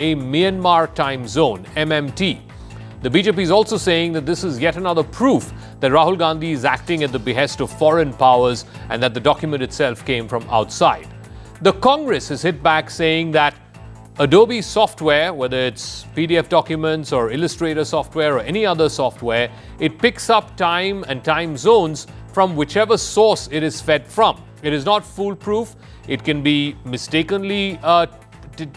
a Myanmar time zone, MMT. The BJP is also saying that this is yet another proof that Rahul Gandhi is acting at the behest of foreign powers and that the document itself came from outside. The Congress has hit back saying that Adobe software, whether it's PDF documents or Illustrator software or any other software, it picks up time and time zones from whichever source it is fed from. It is not foolproof. It can be mistakenly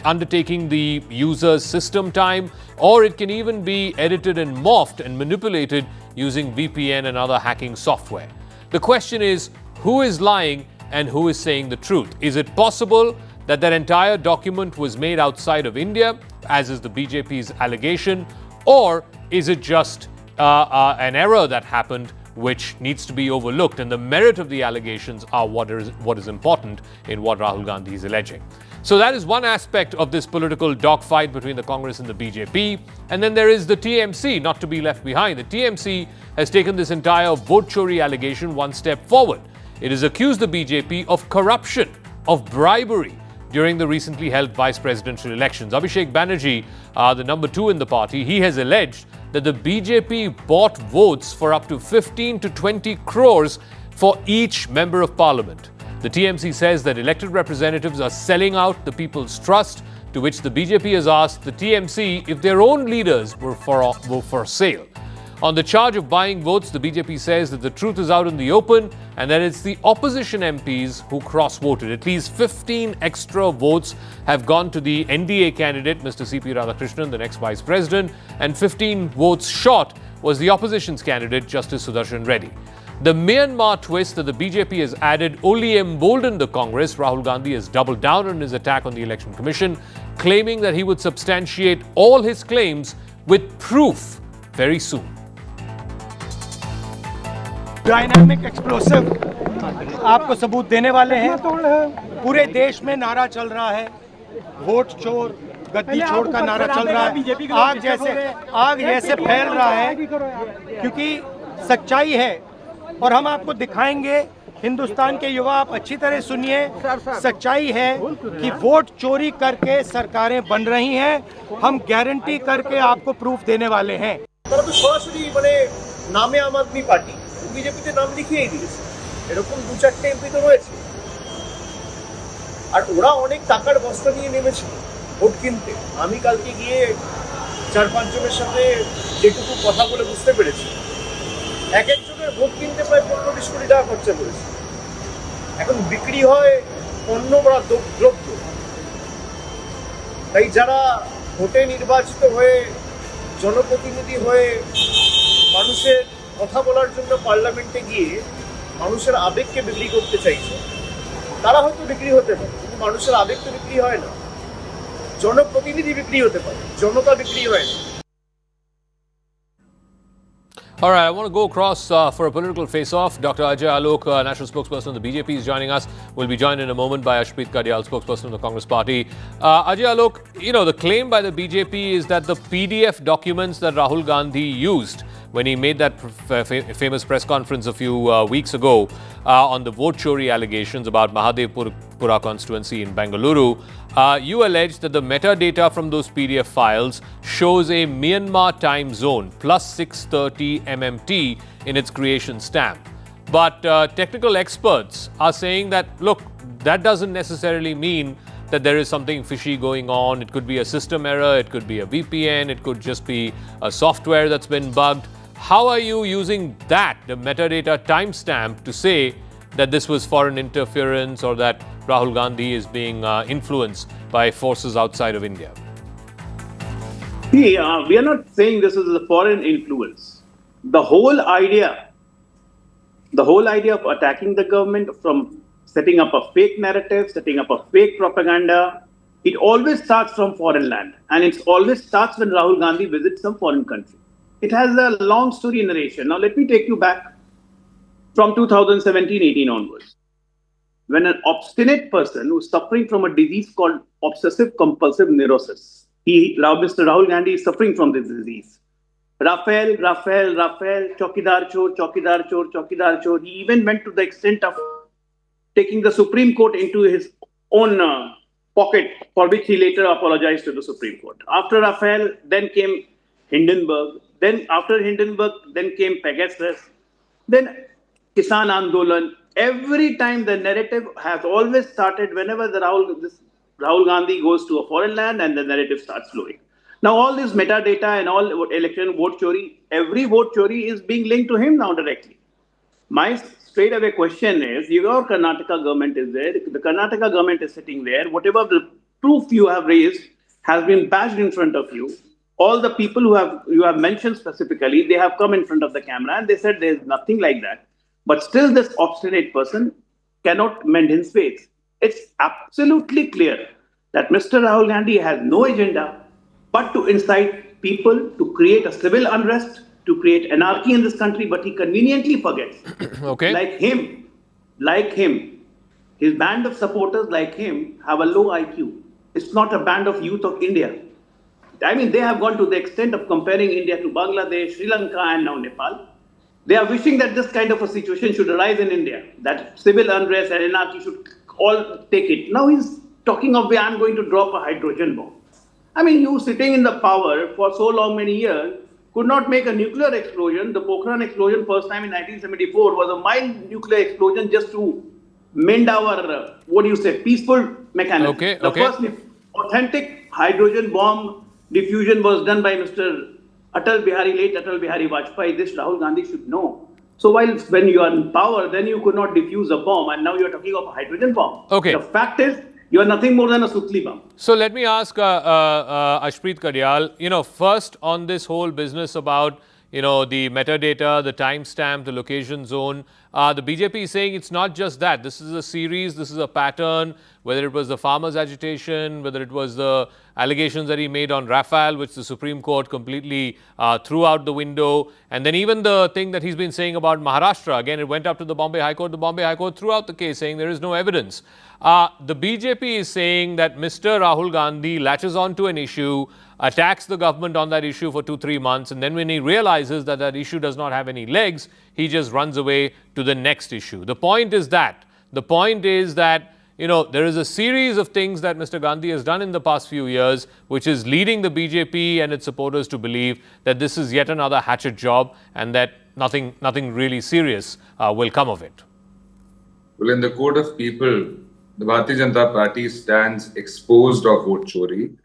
undertaking the user's system time, or it can even be edited and morphed and manipulated using VPN and other hacking software. The question is, who is lying and who is saying the truth? Is it possible that that entire document was made outside of India, as is the BJP's allegation, or is it just an error that happened which needs to be overlooked, and the merit of the allegations are what is important in what Rahul Gandhi is alleging? So that is one aspect of this political dogfight between the Congress and the BJP. And then there is the TMC, not to be left behind. The TMC has taken this entire vote Chori allegation one step forward. It has accused the BJP of corruption, of bribery during the recently held vice presidential elections. Abhishek Banerjee, the number 2 in the party, he has alleged that the BJP bought votes for up to 15 to 20 crores for each member of parliament. The TMC says that elected representatives are selling out the people's trust, to which the BJP has asked the TMC if their own leaders were for sale. On the charge of buying votes, the BJP says that the truth is out in the open and that it's the opposition MPs who cross-voted. At least 15 extra votes have gone to the NDA candidate, Mr. C.P. Radhakrishnan, the next vice president, and 15 votes short was the opposition's candidate, Justice Sudarshan Reddy. The Myanmar twist that the BJP has added only emboldened the Congress. Rahul Gandhi has doubled down on his attack on the Election Commission, claiming that he would substantiate all his claims with proof very soon. Dynamic explosive आपको सबूत देने वाले हैं। पूरे देश में नारा चल रहा है, वोट चोर, गद्दी चोर का नारा चल रहा है, आग जैसे फैल रहा है, क्योंकि सच्चाई है और हम आपको दिखाएंगे। हिंदुस्तान के युवा, आप अच्छी तरह सुनिए, सच्चाई है कि वोट चोरी करके सरकारें बन रही हैं। हम गारंटी करके आपको प्रूफ देने वाले हैं। नामे आम आदमी पार्टी বিজেপিতে নাম লিখিয়েই দিয়েছে, এরকম 2-4টে এমপি তো রয়েছে। আর ওরা অনেক টাকার বস্তা নিয়ে নেমেছে ভোট কিনতে। আমি কালকে গিয়ে 4-5 জনের সাথে যেটুকু কথা বলে বুঝতে পেরেছি, এক একজনের ভোট কিনতে প্রায় 15-20 কোটি টাকা খরচা করেছে। এখন বিক্রি হয় পণ্য বা দ্রব্য। তাই যারা ভোটে নির্বাচিত হয়ে জনপ্রতিনিধি হয়ে মানুষের কথা বলার জন্য পার্লামেন্টে গিয়ে মানুষের আবেগকে বিক্রি করতে চাইছে, তারা হয়তো বিক্রি হতে পারে, কিন্তু মানুষের আবেগ তো বিক্রি হয় না। জনপ্রতিনিধি বিক্রি হতে পারে, জনতা বিক্রি হয় না। All right, I want to go across for a political face-off. Dr. Ajay Alok, national spokesperson of the BJP, is joining us. We'll be joined in a moment by Ashpreet Kadyal, spokesperson of the Congress Party. Ajay Alok, the claim by the BJP is that the PDF documents that Rahul Gandhi used when he made that famous press conference a few weeks ago on the vote chori allegations about Mahadevpura constituency in Bengaluru, you allege that the metadata from those PDF files shows a Myanmar time zone plus 630 MMT in its creation stamp. But technical experts are saying that, look, that doesn't necessarily mean that there is something fishy going on. It could be a system error, it could be a VPN, it could just be a software that's been bugged. How are you using that, the metadata timestamp, to say that this was foreign interference or that Rahul Gandhi is being influenced by forces outside of India? See, we are not saying this is a foreign influence. The whole idea of attacking the government, from setting up a fake narrative, setting up a fake propaganda, it always starts from foreign land. And it always starts when Rahul Gandhi visits some foreign country. It has a long story narration. Now, let me take you back from 2017-18 onwards, when an obstinate person who's suffering from a disease called obsessive-compulsive neurosis, Mr. Rahul Gandhi is suffering from this disease. Rafael, Chokidar Chor. He even went to the extent of taking the Supreme Court into his own pocket for which he later apologized to the Supreme Court. After Rafael, then came Hindenburg. Then after Hindenburg, then came Pegasus. Then Kisan Andolan. Every time the narrative has always started whenever Rahul Gandhi goes to a foreign land and the narrative starts flowing. Now all this metadata and all election vote chori, every vote chori is being linked to him now directly. My straight away question is, your Karnataka government is there, the Karnataka government is sitting there, whatever the proof you have raised has been bashed in front of you. All the people you have mentioned specifically, they have come in front of the camera and they said there is nothing like that. But still this obstinate person cannot mend his ways. It's absolutely clear that Mr. Rahul Gandhi has no agenda but to incite people to create a civil unrest, to create anarchy in this country, but he conveniently forgets. Okay. Like him, his band of supporters like him have a low IQ. It's not a band of youth of India. I mean, they have gone to the extent of comparing India to Bangladesh, Sri Lanka, and now Nepal. They are wishing that this kind of a situation should arise in India, that civil unrest and anarchy should all take it. Now he's talking of, I'm going to drop a hydrogen bomb. I mean, you sitting in the power for so long, many years, could not make a nuclear explosion. The Pokhran explosion first time in 1974 was a mild nuclear explosion just to mend our, peaceful mechanism. The first authentic hydrogen bomb diffusion was done by late Atal Bihari Vajpayee. This Rahul Gandhi should know. So when you are in power, then you could not diffuse a bomb, and now you are talking of a hydrogen bomb. Okay. The fact is, you are nothing more than a sutli bomb. So let me ask Ashpreet Karyal, first on this whole business about, the metadata, the timestamp, the location zone. The BJP is saying it's not just that. This is a series, this is a pattern, whether it was the farmers' agitation, whether it was the allegations that he made on Rafale, which the Supreme Court completely threw out the window. And then even the thing that he's been saying about Maharashtra, again, it went up to the Bombay High Court. The Bombay High Court threw out the case, saying there is no evidence. The BJP is saying that Mr. Rahul Gandhi latches onto an issue, attacks the government on that issue for 2-3 months, and then when he realizes that that issue does not have any legs, he just runs away to the next issue. The point is that there is a series of things that Mr. Gandhi has done in the past few years, which is leading the BJP and its supporters to believe that this is yet another hatchet job and that nothing really serious will come of it. Well, in the court of people, the Bharatiya Janata Party stands exposed of vote chori.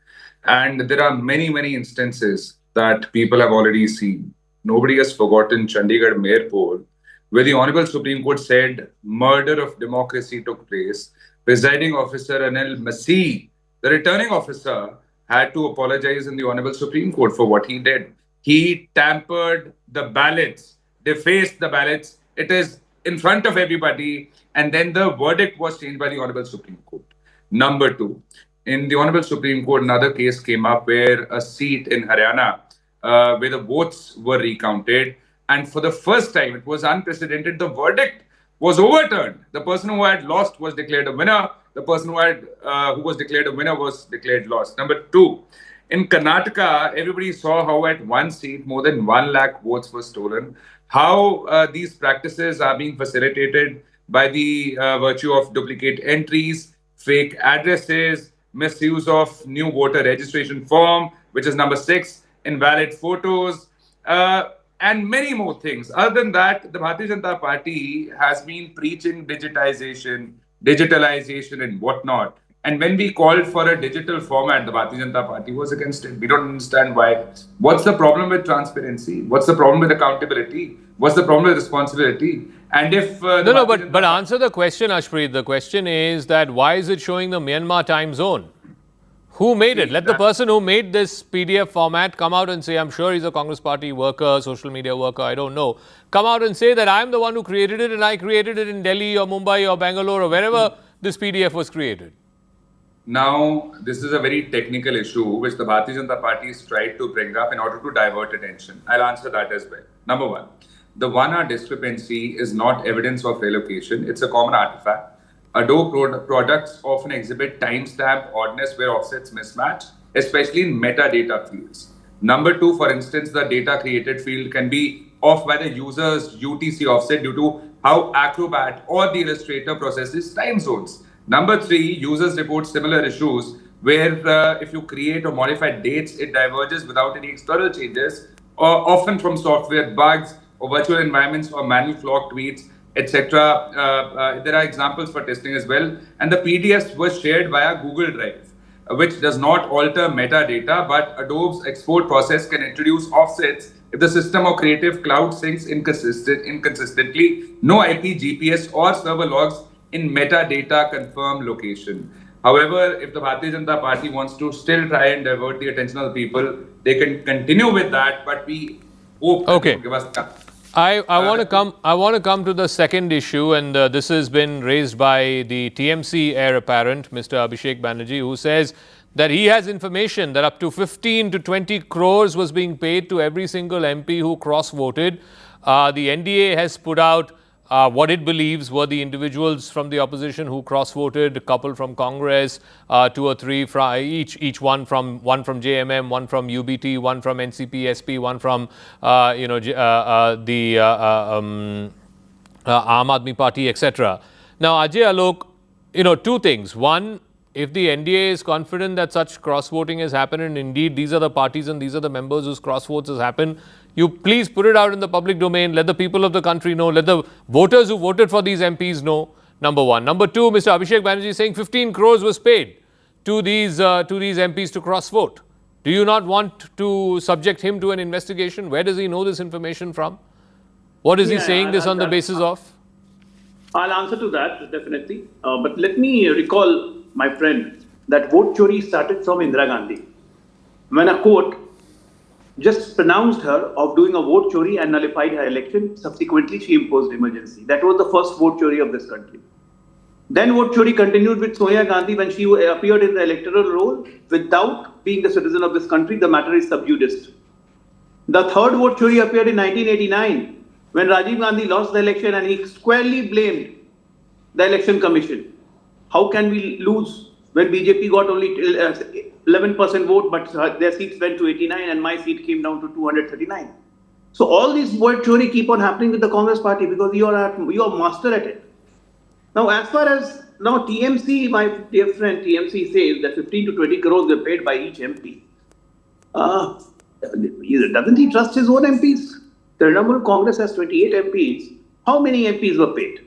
And there are many, many instances that people have already seen. Nobody has forgotten Chandigarh Mayor poll, where the Honorable Supreme Court said murder of democracy took place. Presiding officer Anil Masih, the returning officer, had to apologize in the Honorable Supreme Court for what he did. He tampered the ballots, defaced the ballots. It is in front of everybody. And then the verdict was changed by the Honorable Supreme Court. Number two, in the Honorable Supreme Court, another case came up where a seat in Haryana, where the votes were recounted. And for the first time, it was unprecedented, the verdict was overturned. The person who had lost was declared a winner. The person who was declared a winner was declared lost. Number two, in Karnataka, everybody saw how at one seat, more than 1 lakh votes were stolen. How these practices are being facilitated by the virtue of duplicate entries, fake addresses, misuse of new voter registration form, which is number 6, invalid photos, and many more things. Other than that, the Bharatiya Janata Party has been preaching digitalization, and whatnot. And when we called for a digital format, the Bharatiya Janata Party was against it. We don't understand why. What's the problem with transparency? What's the problem with accountability? What's the problem with responsibility? And if but answer the question, Ashpreet. The question is that why is it showing the Myanmar time zone? Who made it? Let the person who made this PDF format come out and say, I'm sure he's a Congress Party worker, social media worker, I don't know. Come out and say that I'm the one who created it and I created it in Delhi or Mumbai or Bangalore or wherever this PDF was created. Now, this is a very technical issue which the Bharatiya Janata Party has tried to bring up in order to divert attention. I'll answer that as well. Number one, the 1 hour discrepancy is not evidence of relocation. It's a common artifact. Adobe products often exhibit timestamp oddness where offsets mismatch, especially in metadata fields. Number two, for instance, the data created field can be off by the user's UTC offset due to how Acrobat or the Illustrator processes time zones. Number three, users report similar issues where if you create or modify dates, it diverges without any external changes, or often from software bugs or virtual environments or manual flawed tweets, etc. There are examples for testing as well. And the PDFs were shared via Google Drive, which does not alter metadata, but Adobe's export process can introduce offsets if the system or Creative Cloud syncs inconsistently. No IP, GPS, or server logs in metadata confirm location. However, if the Bharatiya Janata Party wants to still try and divert the attention of the people, they can continue with that, but we hope Okay. that they will give us I want to come to the second issue, and this has been raised by the TMC heir apparent, Mr. Abhishek Banerjee, who says that he has information that up to 15 to 20 crores was being paid to every single MP who cross-voted. The NDA has put out what it believes were the individuals from the opposition who cross-voted, a couple from Congress, two or three from each one from JMM, one from UBT, one from NCP, SP, one from the Aam Aadmi Party, etc. Now, Ajay Alok, two things. One, if the NDA is confident that such cross-voting has happened, and indeed these are the parties and these are the members whose cross-votes has happened, you please put it out in the public domain, let the people of the country know, let the voters who voted for these MPs know, number one. Number two, Mr. Abhishek Banerjee is saying 15 crores was paid to these MPs to cross-vote. Do you not want to subject him to an investigation? Where does he know this information from? What is he saying this on the basis of? I'll answer to that, definitely. But let me recall, my friend, that vote chori started from Indira Gandhi. When a court just pronounced her of doing a vote chori and nullified her election, subsequently she imposed emergency. That was the first vote chori of this country. Then vote chori continued with Sonia Gandhi when she appeared in the electoral roll without being a citizen of this country. The matter is sub judice. The third vote chori appeared in 1989 when Rajiv Gandhi lost the election and he squarely blamed the election commission. How can we lose when BJP got only 11% vote, but their seats went to 89 and my seat came down to 239. So all these vote chori keep on happening with the Congress party because you are master at it. Now, as far as now TMC, my dear friend TMC says that 15 to 20 crores were paid by each MP. Doesn't he trust his own MPs? The Trinamool Congress has 28 MPs. How many MPs were paid?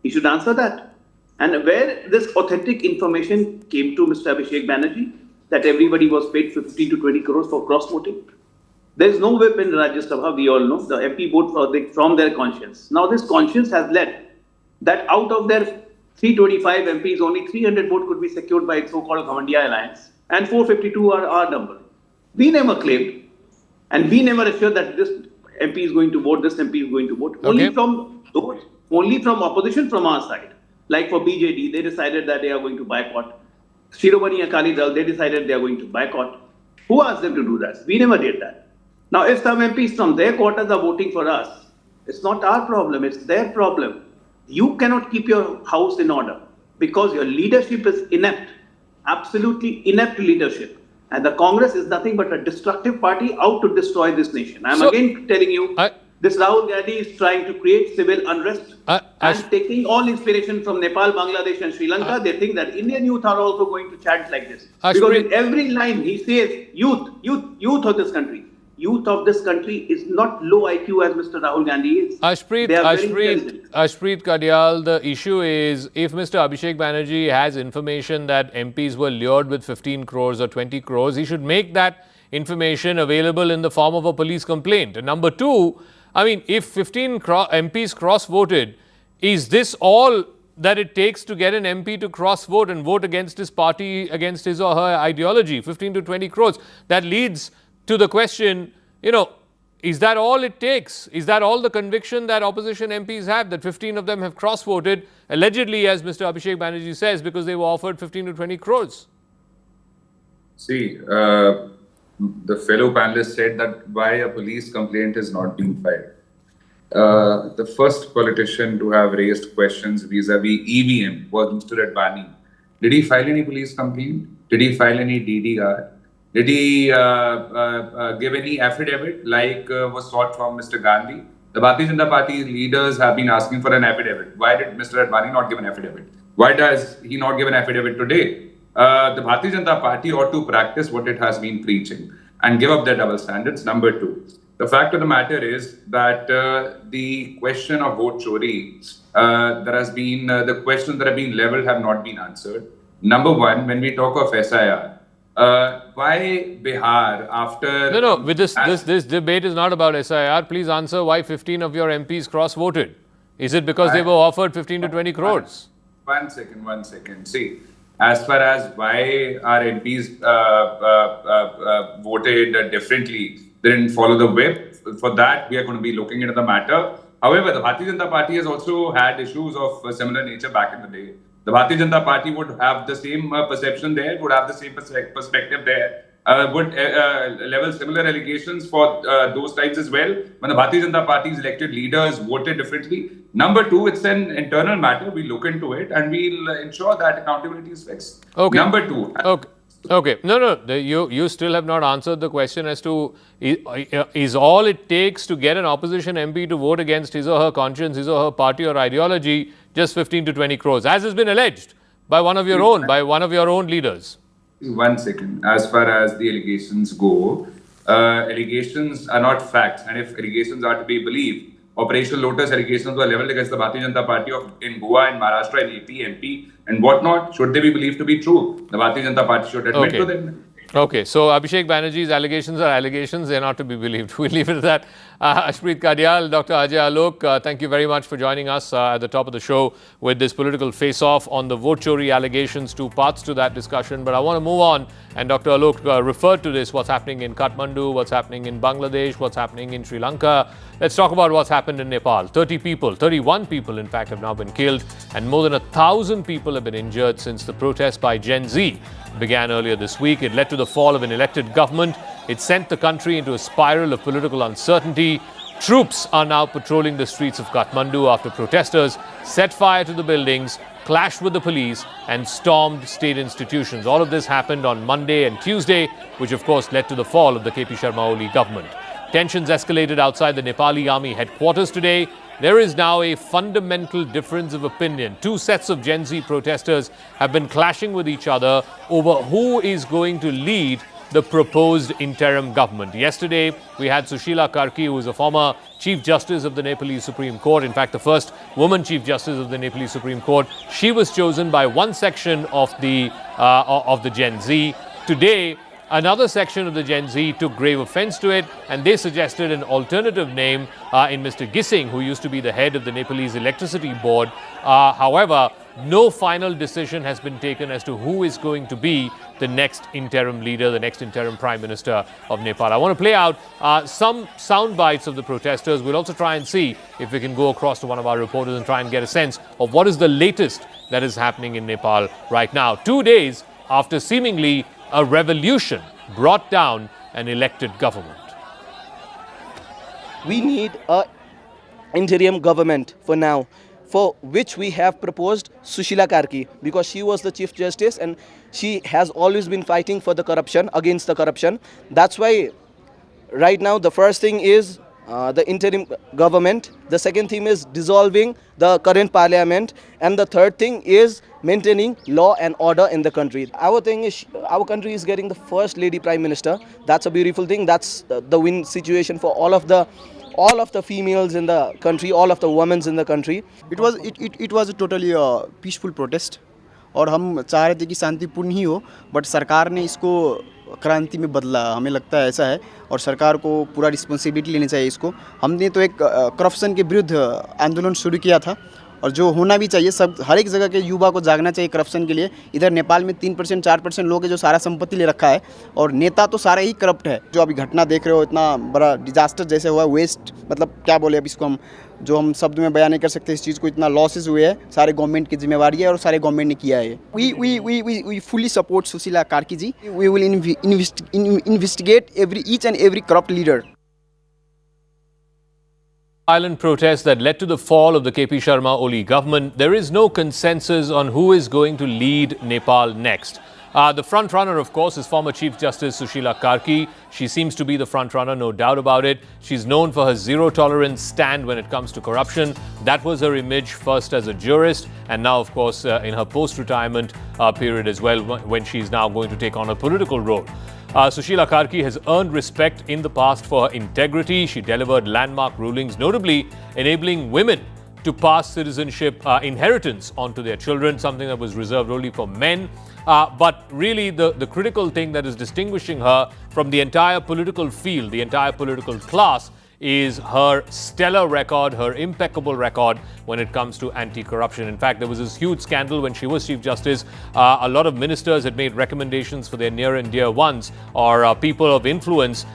He should answer that. And where this authentic information came to Mr. Abhishek Banerjee, that everybody was paid 15 to 20 crores for cross-voting. There is no whip in Rajya Sabha, we all know. The MP vote from their conscience. Now this conscience has led that out of their 325 MPs, only 300 votes could be secured by so-called Ghamandiya alliance, and 452 are our number. We never claimed, and we never assured that this MP is going to vote, this MP is going to vote. Okay. Only from opposition from our side. Like for BJD, they decided that they are going to boycott. Shiromani Akali Dal, they decided they are going to boycott. Who asked them to do that? We never did that. Now, if some MPs from their quarters are voting for us, it's not our problem, it's their problem. You cannot keep your house in order because your leadership is inept, absolutely inept leadership. And the Congress is nothing but a destructive party out to destroy this nation. I'm again telling you, this Rahul Gandhi is trying to create civil unrest and taking all inspiration from Nepal, Bangladesh and Sri Lanka. They think that Indian youth are also going to chant like this. Because in every line he says, youth of this country. Youth of this country is not low IQ as Mr. Rahul Gandhi is. Ashpreet Kadyal, the issue is if Mr. Abhishek Banerjee has information that MPs were lured with 15 crores or 20 crores, he should make that information available in the form of a police complaint. And number two, I mean, if 15 MPs cross-voted, is this all that it takes to get an MP to cross-vote and vote against his party, against his or her ideology? 15 to 20 crores. That leads to the question, is that all it takes? Is that all the conviction that opposition MPs have, that 15 of them have cross-voted, allegedly, as Mr. Abhishek Banerjee says, because they were offered 15 to 20 crores? See, the fellow panelist said that why a police complaint is not being filed. The first politician to have raised questions vis-a-vis EVM was Mr. Advani. Did he file any police complaint? Did he file any DDR? Did he give any affidavit like was sought from Mr. Gandhi? The Bharatiya Janata Party leaders have been asking for an affidavit. Why did Mr. Advani not give an affidavit? Why does he not give an affidavit today? The Bharatiya Janata Party ought to practice what it has been preaching and give up their double standards. Number two, the fact of the matter is that the question of vote chori, the questions that have been leveled have not been answered. Number one, when we talk of SIR, why Bihar after... No, with this debate is not about SIR. Please answer why 15 of your MPs cross-voted. Is it because they were offered 15 to 20 crores? One second. See, as far as why our MPs voted differently, they didn't follow the whip. For that, we are going to be looking into the matter. However, the Bharatiya Janata Party has also had issues of similar nature back in the day. The Bharatiya Janata Party would have the same perception there, would have the same perspective there, would level similar allegations for those times as well, when the Bharatiya Janata Party's elected leaders voted differently. Number two, it's an internal matter. We look into it and we'll ensure that accountability is fixed. Okay. Number two. Okay. No. You still have not answered the question as to is all it takes to get an opposition MP to vote against his or her conscience, his or her party or ideology, just 15 to 20 crores, as has been alleged by one of your own leaders. 1 second. As far as the allegations go, allegations are not facts, and if allegations are to be believed, Operation Lotus allegations were leveled against the Bharatiya Janata Party in Goa, in Maharashtra, in AP, MP, and whatnot. Should they be believed to be true, the Bharatiya Janata Party should admit to them. Okay, so Abhishek Banerjee's allegations are allegations. They're not to be believed. We'll leave it at that. Ashpreet Kadial, Dr. Ajay Alok, thank you very much for joining us at the top of the show with this political face-off on the vote chori allegations. Two parts to that discussion. But I want to move on. And Dr. Alok referred to this, what's happening in Kathmandu, what's happening in Bangladesh, what's happening in Sri Lanka. Let's talk about what's happened in Nepal. 31 people, in fact, have now been killed. And more than 1,000 people have been injured since the protest by Gen Z began earlier this week. It led to the fall of an elected government. It sent the country into a spiral of political uncertainty. Troops are now patrolling the streets of Kathmandu after protesters set fire to the buildings, clashed with the police and stormed state institutions. All of this happened on Monday and Tuesday, which of course led to the fall of the KP Sharma Oli government. Tensions escalated outside the Nepali army headquarters today. There is now a fundamental difference of opinion. Two sets of Gen Z protesters have been clashing with each other over who is going to lead the proposed interim government. Yesterday, we had Sushila Karki, who is a former Chief Justice of the Nepalese Supreme Court. In fact, the first woman Chief Justice of the Nepalese Supreme Court. She was chosen by one section of the Gen Z. Today, another section of the Gen Z took grave offense to it, and they suggested an alternative name in Mr. Gising, who used to be the head of the Nepalese Electricity Board. However, no final decision has been taken as to who is going to be the next interim leader, the next interim Prime Minister of Nepal. I want to play out some sound bites of the protesters. We'll also try and see if we can go across to one of our reporters and try and get a sense of what is the latest that is happening in Nepal right now. 2 days after seemingly a revolution brought down an elected government. We need an interim government for now, for which we have proposed Sushila Karki, because she was the Chief Justice and she has always been fighting for the corruption, against the corruption. That's why right now the first thing is the interim government. The second thing is dissolving the current parliament. And the third thing is maintaining law and order in the country. Our thing is, our country is getting the first lady prime minister. That's a beautiful thing. That's the win situation for all of the females in the country, all of the women in the country. It was a totally peaceful protest. और हम चाह रहे थे कि शांतिपूर्ण ही हो, but सरकार ने इसको क्रांति में बदला, हमें लगता है ऐसा है, और सरकार को पूरा रिस्पॉन्सिबिलिटी लेनी चाहिए इसको। हमने तो एक करप्शन के विरुद्ध आंदोलन शुरू किया था, और जो होना भी चाहिए, सब हर एक जगह के युवा को जागना चाहिए करप्शन के लिए। इधर नेपाल में 3% 4% लोग हैं जो सारा संपत्ति ले रखा है, और नेता तो सारे ही करप्ट है। जो अभी घटना देख रहे हो, इतना बड़ा डिजास्टर जैसे हुआ, वेस्ट, मतलब क्या बोले अब इसको, हम जो हम शब्द में बयान नहीं कर सकते इस चीज़ को। इतना लॉसेस हुए हैं, सारे गवर्नमेंट की जिम्मेवारी है और सारे गवर्नमेंट ने किया है। We fully support Sushila Karki ji. We will investigate each and every corrupt leader. Violent protests that led to the fall of the KP Sharma Oli government. There is no consensus on who is going to lead Nepal next. The front runner, of course, is former Chief Justice Sushila Karki. She seems to be the front runner, no doubt about it. She's known for her zero-tolerance stand when it comes to corruption. That was her image first as a jurist, and now, of course, in her post-retirement period as well, when she's now going to take on a political role. Sushila Karki has earned respect in the past for her integrity. She delivered landmark rulings, notably enabling women to pass citizenship inheritance onto their children, something that was reserved only for men. But really, the critical thing that is distinguishing her from the entire political field, the entire political class, is her stellar record, her impeccable record when it comes to anti-corruption. In fact, there was this huge scandal when she was Chief Justice. A lot of ministers had made recommendations for their near and dear ones, or people of influence,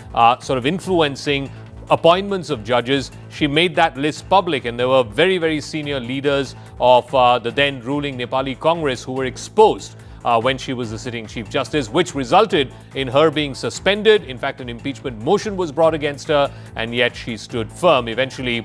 sort of influencing appointments of judges. She made that list public, and there were very, very senior leaders of the then ruling Nepali Congress who were exposed when she was the sitting Chief Justice, which resulted in her being suspended. In fact, an impeachment motion was brought against her, and yet she stood firm. Eventually,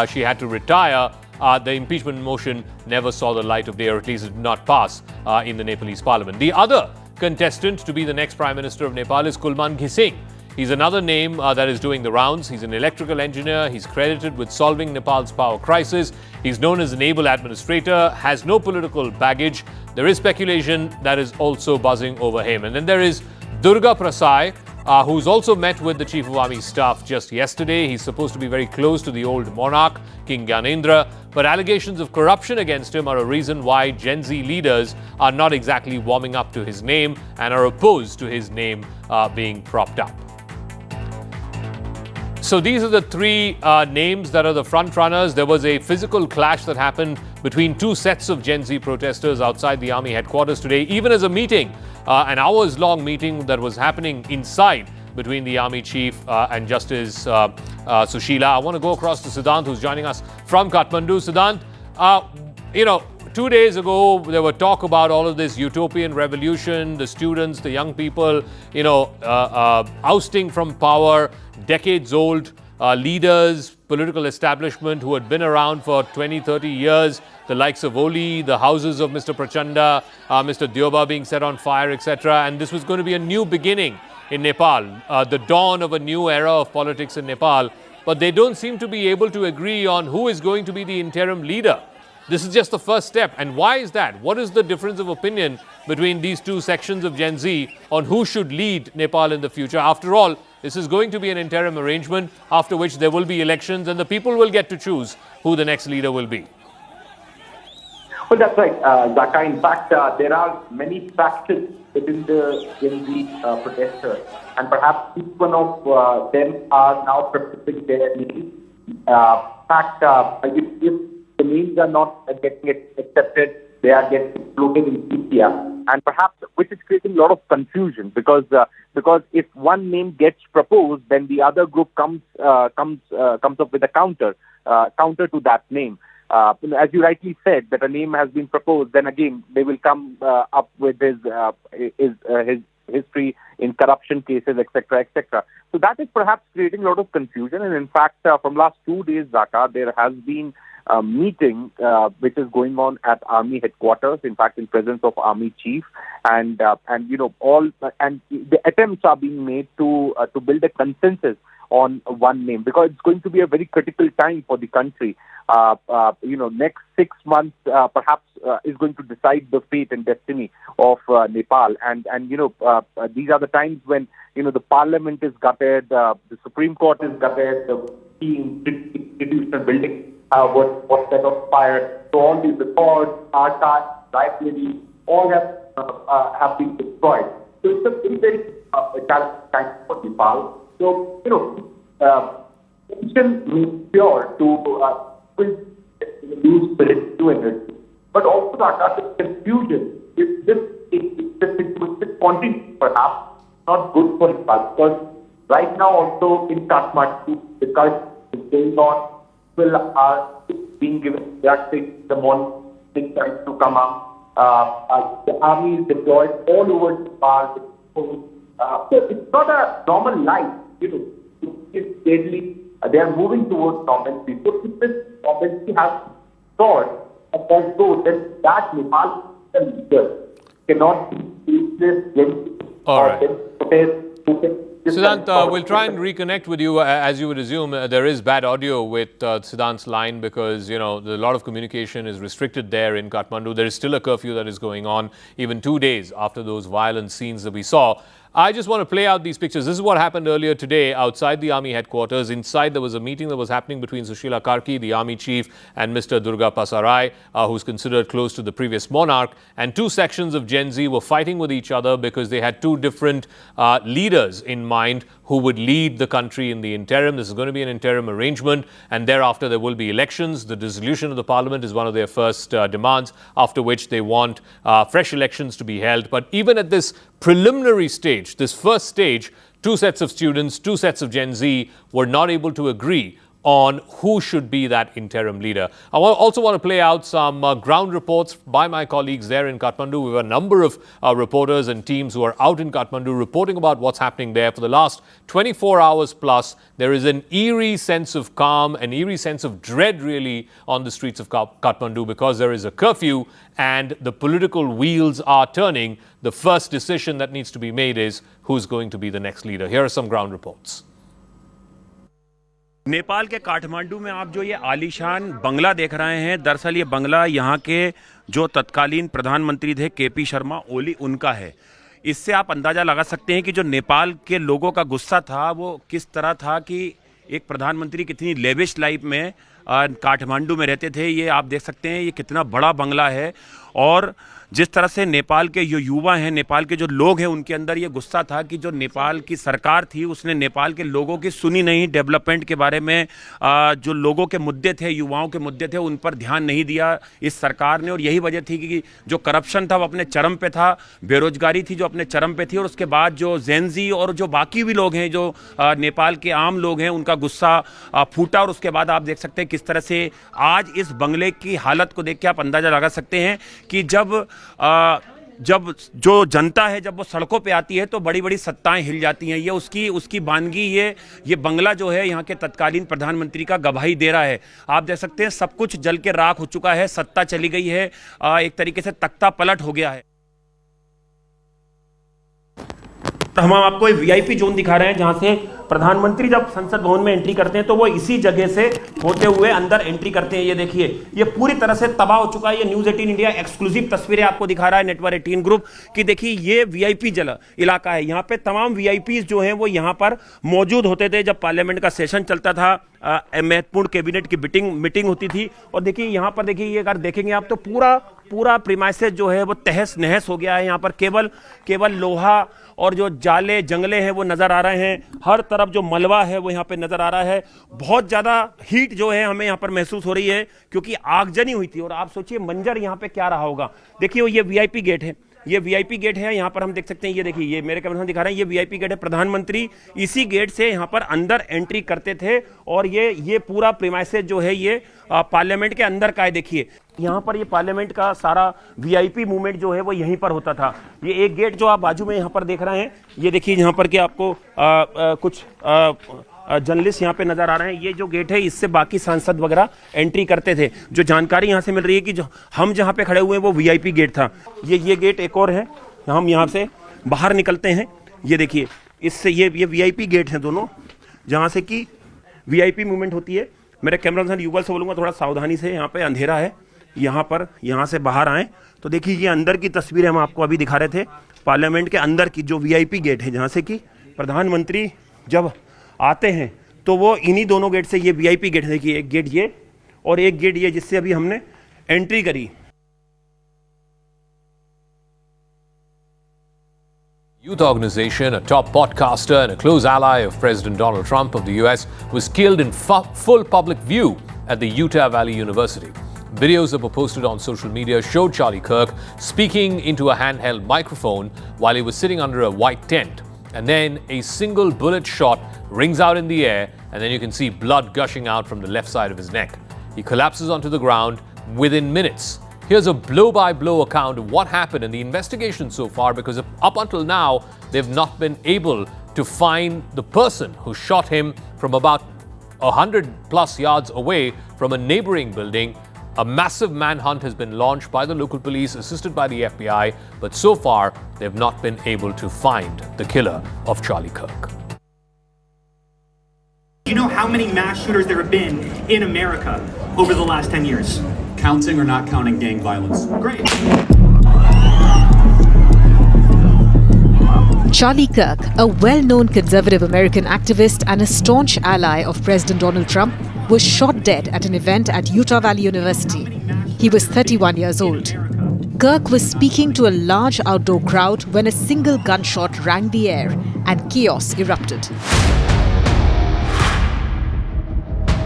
she had to retire. The impeachment motion never saw the light of day, or at least it did not pass in the Nepalese parliament. The other contestant to be the next Prime Minister of Nepal is Kulman Ghising. He's another name that is doing the rounds. He's an electrical engineer. He's credited with solving Nepal's power crisis. He's known as an able administrator, has no political baggage. There is speculation that is also buzzing over him. And then there is Durga Prasad, who's also met with the Chief of Army Staff just yesterday. He's supposed to be very close to the old monarch, King Gyanendra. But allegations of corruption against him are a reason why Gen Z leaders are not exactly warming up to his name and are opposed to his name being propped up. So these are the three names that are the front runners. There was a physical clash that happened between two sets of Gen Z protesters outside the army headquarters today, even as a meeting, an hours-long meeting that was happening inside between the army chief and Justice Sushila. I want to go across to Siddhant, who's joining us from Kathmandu. Siddhant, 2 days ago, there were talk about all of this utopian revolution, the students, the young people, ousting from power, decades old leaders, political establishment who had been around for 20, 30 years, the likes of Oli, the houses of Mr. Prachanda, Mr. Dioba being set on fire, etc. And this was going to be a new beginning in Nepal, the dawn of a new era of politics in Nepal. But they don't seem to be able to agree on who is going to be the interim leader. This is just the first step. And why is that? What is the difference of opinion between these two sections of Gen Z on who should lead Nepal in the future? After all, this is going to be an interim arrangement, after which there will be elections and the people will get to choose who the next leader will be. Well, that's right, Zaka. In fact, there are many factions within the Gen Z protesters, and perhaps each one of them are now proposing their names. In fact, if the names are not getting accepted, they are getting floated in media, and perhaps which is creating a lot of confusion because if one name gets proposed, then the other group comes up with a counter to that name. As you rightly said, that a name has been proposed, then again they will come up with his history in corruption cases, etc., etc. So that is perhaps creating a lot of confusion. And in fact, from last 2 days, Zaka, there has been a meeting which is going on at army headquarters. In fact, in presence of army chief, and the attempts are being made to build a consensus on one name, because it's going to be a very critical time for the country. Next 6 months perhaps is going to decide the fate and destiny of Nepal. And these are the times when, the parliament is gutted, the Supreme Court is gutted, the institutional building was set on fire. So all these records, archives, libraries, all have been destroyed. So it's a very, very challenging time for Nepal. So, tension means pure to use spirit to energy. But also the confusion, if this continues, perhaps not good for Nepal, because right now also in Kathmandu, the culture is going on, people are being given directives the morning time to come up. The army is deployed all over Nepal. So it's not a normal life. It's deadly. They are moving towards normalcy. So if this normalcy has restored, then that Nepal leader cannot be this All right. protest. Siddhant, we'll try and reconnect with you. As you would assume, there is bad audio with Siddhant's line because, a lot of communication is restricted there in Kathmandu. There is still a curfew that is going on even 2 days after those violent scenes that we saw. I just want to play out these pictures. This is what happened earlier today outside the army headquarters. Inside, there was a meeting that was happening between Sushila Karki, the army chief, and Mr. Durga Pasarai, who's considered close to the previous monarch. And two sections of Gen Z were fighting with each other because they had two different leaders in mind who would lead the country in the interim. This is going to be an interim arrangement, and thereafter there will be elections. The dissolution of the parliament is one of their first demands, after which they want fresh elections to be held. But even at this preliminary stage, this first stage, two sets of students, two sets of Gen Z were not able to agree on who should be that interim leader. I also want to play out some ground reports by my colleagues there in Kathmandu. We have a number of reporters and teams who are out in Kathmandu reporting about what's happening there. For the last 24 hours plus, there is an eerie sense of calm, an eerie sense of dread really on the streets of Kathmandu because there is a curfew and the political wheels are turning. The first decision that needs to be made is who's going to be the next leader. Here are some ground reports. Nepal के काठमांडू में आप जो ये आलीशान बंगला देख रहे हैं, दरअसल ये बंगला यहाँ के जो तत्कालीन प्रधानमंत्री थे केपी शर्मा ओली उनका है। इससे आप अंदाज़ा लगा सकते हैं कि जो नेपाल के लोगों का गुस्सा था वो किस तरह था कि एक प्रधानमंत्री कितनी लेविश लाइफ में काठमांडू में रहते थे। ये आप देख सकते हैं ये कितना बड़ा बंगला है और जिस तरह से नेपाल के जो युवा हैं, नेपाल के जो लोग हैं, उनके अंदर ये गुस्सा था कि जो नेपाल की सरकार थी उसने नेपाल के लोगों की सुनी नहीं, डेवलपमेंट के बारे में जो लोगों के मुद्दे थे, युवाओं के मुद्दे थे, उन पर ध्यान नहीं दिया इस सरकार ने। और यही वजह थी कि जो करप्शन था वो अपने चरम पे था, बेरोजगारी थी जो अपने चरम पे थी और उसके बाद जो जेनजी और जो बाकी भी लोग हैं, जो नेपाल के आम लोग हैं, उनका गुस्सा फूटा। और उसके बाद आप देख सकते हैं किस तरह से आज इस बंगले की हालत को देख के आप अंदाज़ा लगा सकते हैं कि जब जो जनता है जब वो सड़कों पे आती है तो बड़ी बड़ी सत्ताएं हिल जाती हैं। ये उसकी बानगी ये बंगला जो है यहाँ के तत्कालीन प्रधानमंत्री का गवाही दे रहा है। आप देख सकते हैं सब कुछ जल के राख हो चुका है, सत्ता चली गई है, एक तरीके से तख्ता पलट हो गया है। तो हम आपको एक वीआईपी जोन दिखा रहे हैं जहां से प्रधानमंत्री जब संसद भवन में एंट्री करते हैं तो वो इसी जगह से होते हुए अंदर एंट्री करते हैं। ये देखिए ये पूरी तरह से तबाह हो चुका है। ये न्यूज़ 18 इंडिया एक्सक्लूसिव तस्वीरें आपको दिखा रहा है नेटवर्क 18 ग्रुप की। देखिए ये वीआईपी इलाका है। यहाँ पे तमाम वीआईपीज जो हैं वो यहाँ पर मौजूद होते थे जब पार्लियामेंट का सेशन चलता था, महत्वपूर्ण कैबिनेट की मीटिंग होती थी। और देखिए यहाँ पर देखिए ये अगर देखेंगे आप तो पूरा प्रीमाइसेस जो है वो तहस नहस हो गया है। यहाँ पर केवल लोहा और जो जाले जंगले हैं वो नजर आ रहे हैं। हर तरफ जो मलबा है वो यहाँ पे नजर आ रहा है। बहुत ज्यादा हीट जो है हमें यहाँ पर महसूस हो रही है क्योंकि आगजनी हुई थी। और आप सोचिए मंजर यहाँ पे क्या रहा होगा। देखिए ये वीआईपी गेट है, ये वीआईपी गेट है। यहाँ पर हम देख सकते हैं, ये देखिए ये मेरे कैमरे में दिखा रहे हैं, ये वीआईपी गेट है। प्रधानमंत्री इसी गेट से यहाँ पर अंदर एंट्री करते थे और ये पूरा प्रीमाइसेस जो है ये पार्लियामेंट के अंदर का है। देखिए यहाँ पर ये पार्लियामेंट का सारा वीआईपी मूवमेंट जो है वो यहीं पर होता था। ये एक गेट जो आप बाजू में यहाँ पर देख रहे हैं, ये देखिए यहाँ पर कि आपको कुछ जर्नलिस्ट यहाँ पे नजर आ रहे हैं। ये जो गेट है इससे बाकी सांसद वगैरह एंट्री करते थे। जो जानकारी यहाँ से मिल रही है कि जो हम जहाँ पे खड़े हुए हैं वो वीआईपी गेट था। ये गेट एक और है, हम यहाँ से बाहर निकलते हैं। ये देखिए इससे ये वीआईपी गेट हैं दोनों, जहाँ से कि वीआईपी मूवमेंट होती है। मेरे कैमरामैन युगल से बोलूँगा थोड़ा सावधानी से, यहाँ पे अंधेरा है, यहाँ से बाहर आएँ तो देखिए ये अंदर की तस्वीरें हम आपको अभी दिखा रहे थे। पार्लियामेंट के अंदर की जो वीआईपी गेट है जहाँ से कि प्रधानमंत्री जब आते हैं तो वो इन्हीं दोनों गेट से, ये वीआईपी गेट देखिए, एक गेट ये और एक गेट ये जिससे अभी हमने एंट्री करी। Youth organization, a top podcaster and a close ally of President Donald Trump of the US, was killed in full public view at the Utah Valley University. Videos that were posted on social media showed Charlie Kirk speaking into a handheld microphone while he was sitting under a white tent. And then a single bullet shot rings out in the air, and then you can see blood gushing out from the left side of his neck. He collapses onto the ground within minutes. Here's a blow-by-blow account of what happened in the investigation so far, because up until now, they've not been able to find the person who shot him from about 100 plus yards away from a neighboring building. A massive manhunt has been launched by the local police, assisted by the FBI, but so far they've not been able to find the killer of Charlie Kirk. Do you know how many mass shooters there have been in America over the last 10 years? Counting or not counting gang violence? Great. Charlie Kirk, a well-known conservative American activist and a staunch ally of President Donald Trump, was shot dead at an event at Utah Valley University. He was 31 years old. Kirk was speaking to a large outdoor crowd when a single gunshot rang the air and chaos erupted.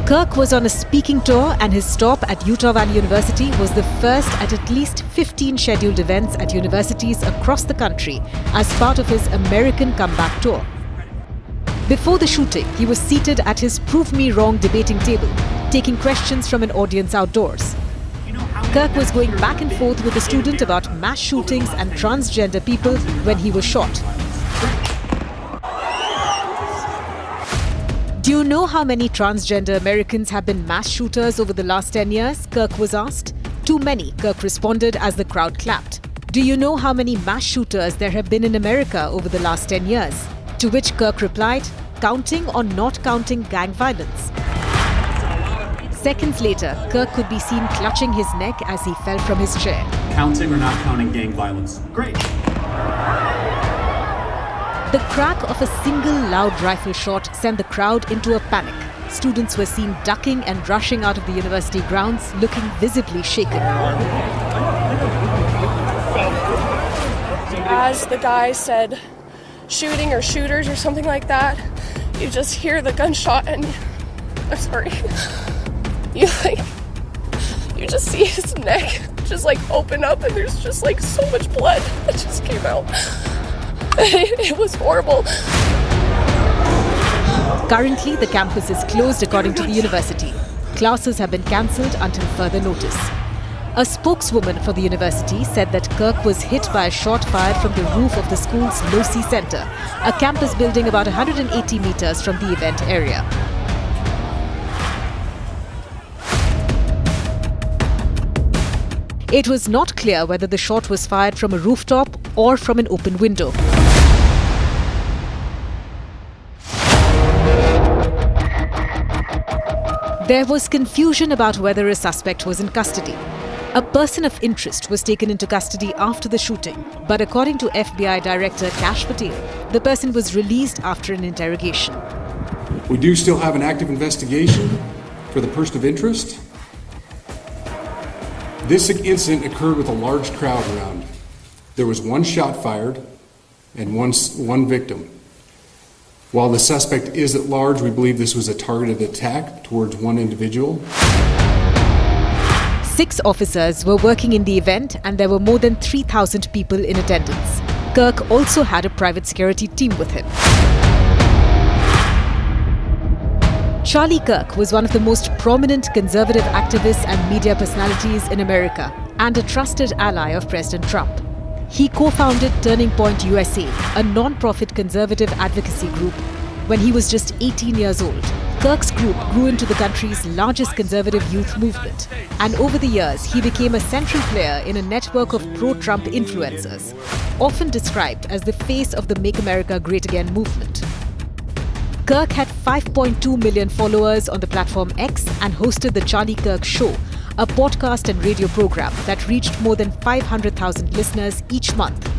Kirk was on a speaking tour, and his stop at Utah Valley University was the first at least 15 scheduled events at universities across the country as part of his American comeback tour. Before the shooting, he was seated at his Prove Me Wrong debating table, taking questions from an audience outdoors. Kirk was going back and forth with a student about mass shootings and transgender people when he was shot. Do you know how many transgender Americans have been mass shooters over the last 10 years? Kirk was asked. Too many, Kirk responded as the crowd clapped. Do you know how many mass shooters there have been in America over the last 10 years? To which Kirk replied, counting or not counting gang violence. Seconds later, Kirk could be seen clutching his neck as he fell from his chair. Counting or not counting gang violence? Great. The crack of a single loud rifle shot sent the crowd into a panic. Students were seen ducking and rushing out of the university grounds, looking visibly shaken. As the guy said, shooting or shooters or something like that, you just hear the gunshot and I'm sorry. You just see his neck just like open up and there's just like so much blood that just came out. It was horrible. Currently, the campus is closed according to the university. Classes have been cancelled until further notice. A spokeswoman for the university said that Kirk was hit by a shot fired from the roof of the school's Losi Center, a campus building about 180 meters from the event area. It was not clear whether the shot was fired from a rooftop or from an open window. There was confusion about whether a suspect was in custody. A person of interest was taken into custody after the shooting, but according to FBI Director Kash Patel, the person was released after an interrogation. We do still have an active investigation for the person of interest. This incident occurred with a large crowd around. There was one shot fired and one victim. While the suspect is at large, we believe this was a targeted attack towards one individual. 6 officers were working in the event and there were more than 3,000 people in attendance. Kirk also had a private security team with him. Charlie Kirk was one of the most prominent conservative activists and media personalities in America and a trusted ally of President Trump. He co-founded Turning Point USA, a non-profit conservative advocacy group, when he was just 18 years old. Kirk's group grew into the country's largest conservative youth movement, and over the years he became a central player in a network of pro-Trump influencers, often described as the face of the Make America Great Again movement. Kirk had 5.2 million followers on the platform X and hosted The Charlie Kirk Show, a podcast and radio program that reached more than 500,000 listeners each month.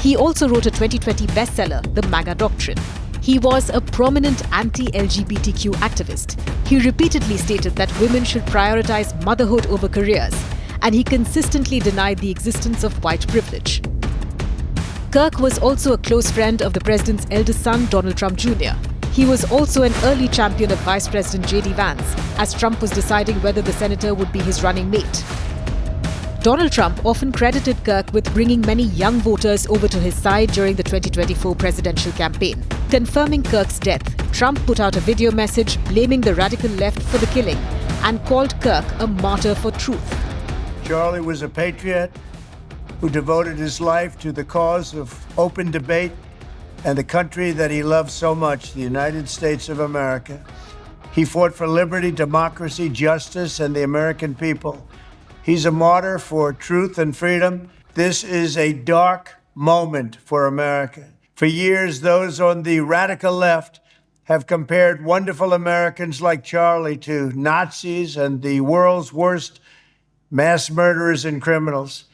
He also wrote a 2020 bestseller, The MAGA Doctrine. He was a prominent anti-LGBTQ activist. He repeatedly stated that women should prioritize motherhood over careers, and he consistently denied the existence of white privilege. Kirk was also a close friend of the president's eldest son, Donald Trump Jr. He was also an early champion of Vice President J.D. Vance, as Trump was deciding whether the senator would be his running mate. Donald Trump often credited Kirk with bringing many young voters over to his side during the 2024 presidential campaign. Confirming Kirk's death, Trump put out a video message blaming the radical left for the killing and called Kirk a martyr for truth. Charlie was a patriot who devoted his life to the cause of open debate and the country that he loved so much, the United States of America. He fought for liberty, democracy, justice, and the American people. He's a martyr for truth and freedom. This is a dark moment for America. For years, those on the radical left have compared wonderful Americans like Charlie to Nazis and the world's worst mass murderers and criminals.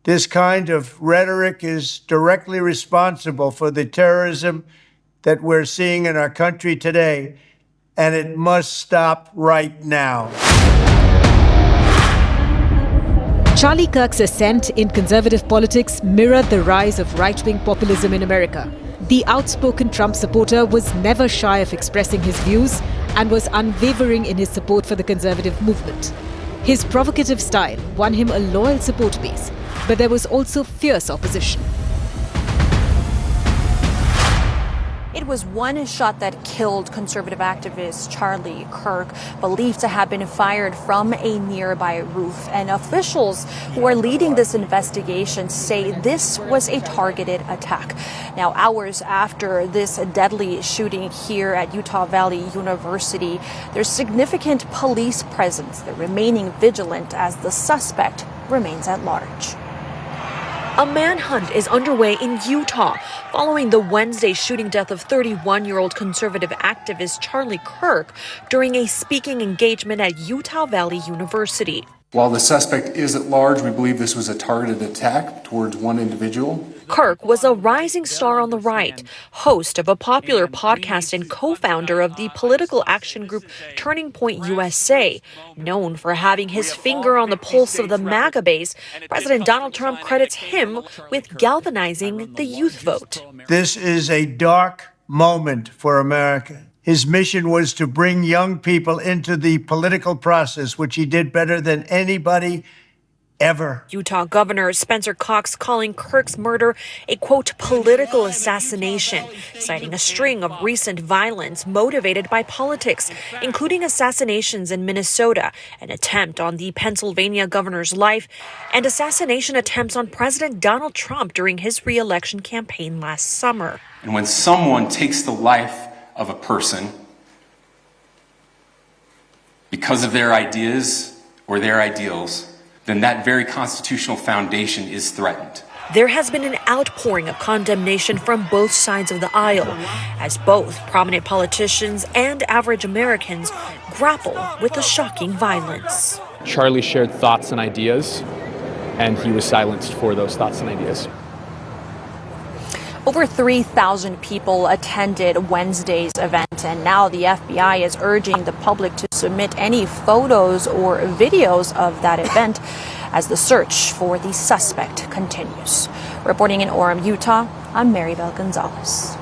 This kind of rhetoric is directly responsible for the terrorism that we're seeing in our country today, and it must stop right now. Charlie Kirk's ascent in conservative politics mirrored the rise of right-wing populism in America. The outspoken Trump supporter was never shy of expressing his views and was unwavering in his support for the conservative movement. His provocative style won him a loyal support base, but there was also fierce opposition. It was one shot that killed conservative activist Charlie Kirk, believed to have been fired from a nearby roof. And officials who are leading this investigation say this was a targeted attack. Now, hours after this deadly shooting here at Utah Valley University, there's significant police presence. They're remaining vigilant as the suspect remains at large. A manhunt is underway in Utah following the Wednesday shooting death of 31-year-old conservative activist Charlie Kirk during a speaking engagement at Utah Valley University. While the suspect is at large, we believe this was a targeted attack towards one individual. Kirk was a rising star on the right, host of a popular podcast and co-founder of the political action group Turning Point USA. Known for having his finger on the pulse of the MAGA base, President Donald Trump credits him with galvanizing the youth vote. This is a dark moment for America. His mission was to bring young people into the political process, which he did better than anybody ever. Utah Governor Spencer Cox calling Kirk's murder a, quote, political assassination, citing a string of recent violence motivated by politics, including assassinations in Minnesota, an attempt on the Pennsylvania governor's life, and assassination attempts on President Donald Trump during his re-election campaign last summer. And when someone takes the life of a person because of their ideas or their ideals, then that very constitutional foundation is threatened. There has been an outpouring of condemnation from both sides of the aisle, as both prominent politicians and average Americans grapple with the shocking violence. Charlie shared thoughts and ideas, and he was silenced for those thoughts and ideas. Over 3,000 people attended Wednesday's event, and now the FBI is urging the public to submit any photos or videos of that event as the search for the suspect continues. Reporting in Orem, Utah, I'm Maribel Gonzalez.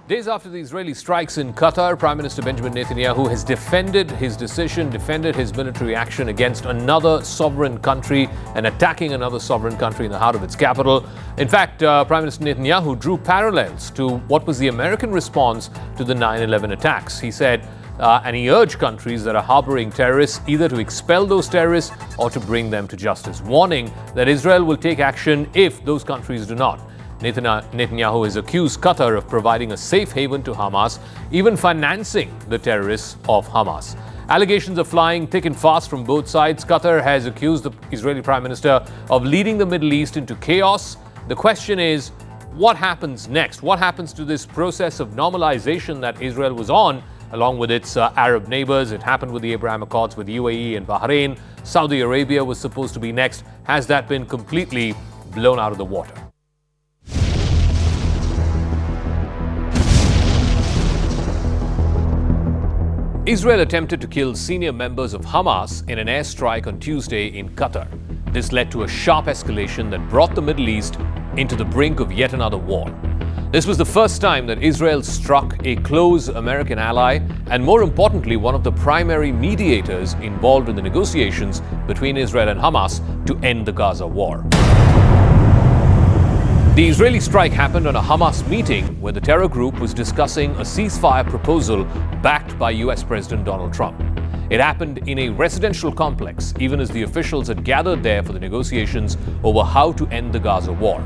Days after the Israeli strikes in Qatar, Prime Minister Benjamin Netanyahu has defended his decision, defended his military action against another sovereign country and attacking another sovereign country in the heart of its capital. In fact, Prime Minister Netanyahu drew parallels to what was the American response to the 9/11 attacks. He said, and he urged countries that are harboring terrorists either to expel those terrorists or to bring them to justice, warning that Israel will take action if those countries do not. Netanyahu has accused Qatar of providing a safe haven to Hamas, even financing the terrorists of Hamas. Allegations are flying thick and fast from both sides. Qatar has accused the Israeli Prime Minister of leading the Middle East into chaos. The question is, what happens next? What happens to this process of normalization that Israel was on, along with its Arab neighbors? It happened with the Abraham Accords with UAE and Bahrain. Saudi Arabia was supposed to be next. Has that been completely blown out of the water? Israel attempted to kill senior members of Hamas in an airstrike on Tuesday in Qatar. This led to a sharp escalation that brought the Middle East into the brink of yet another war. This was the first time that Israel struck a close American ally and, more importantly, one of the primary mediators involved in the negotiations between Israel and Hamas to end the Gaza war. The Israeli strike happened on a Hamas meeting where the terror group was discussing a ceasefire proposal backed by US President Donald Trump. It happened in a residential complex, even as the officials had gathered there for the negotiations over how to end the Gaza war.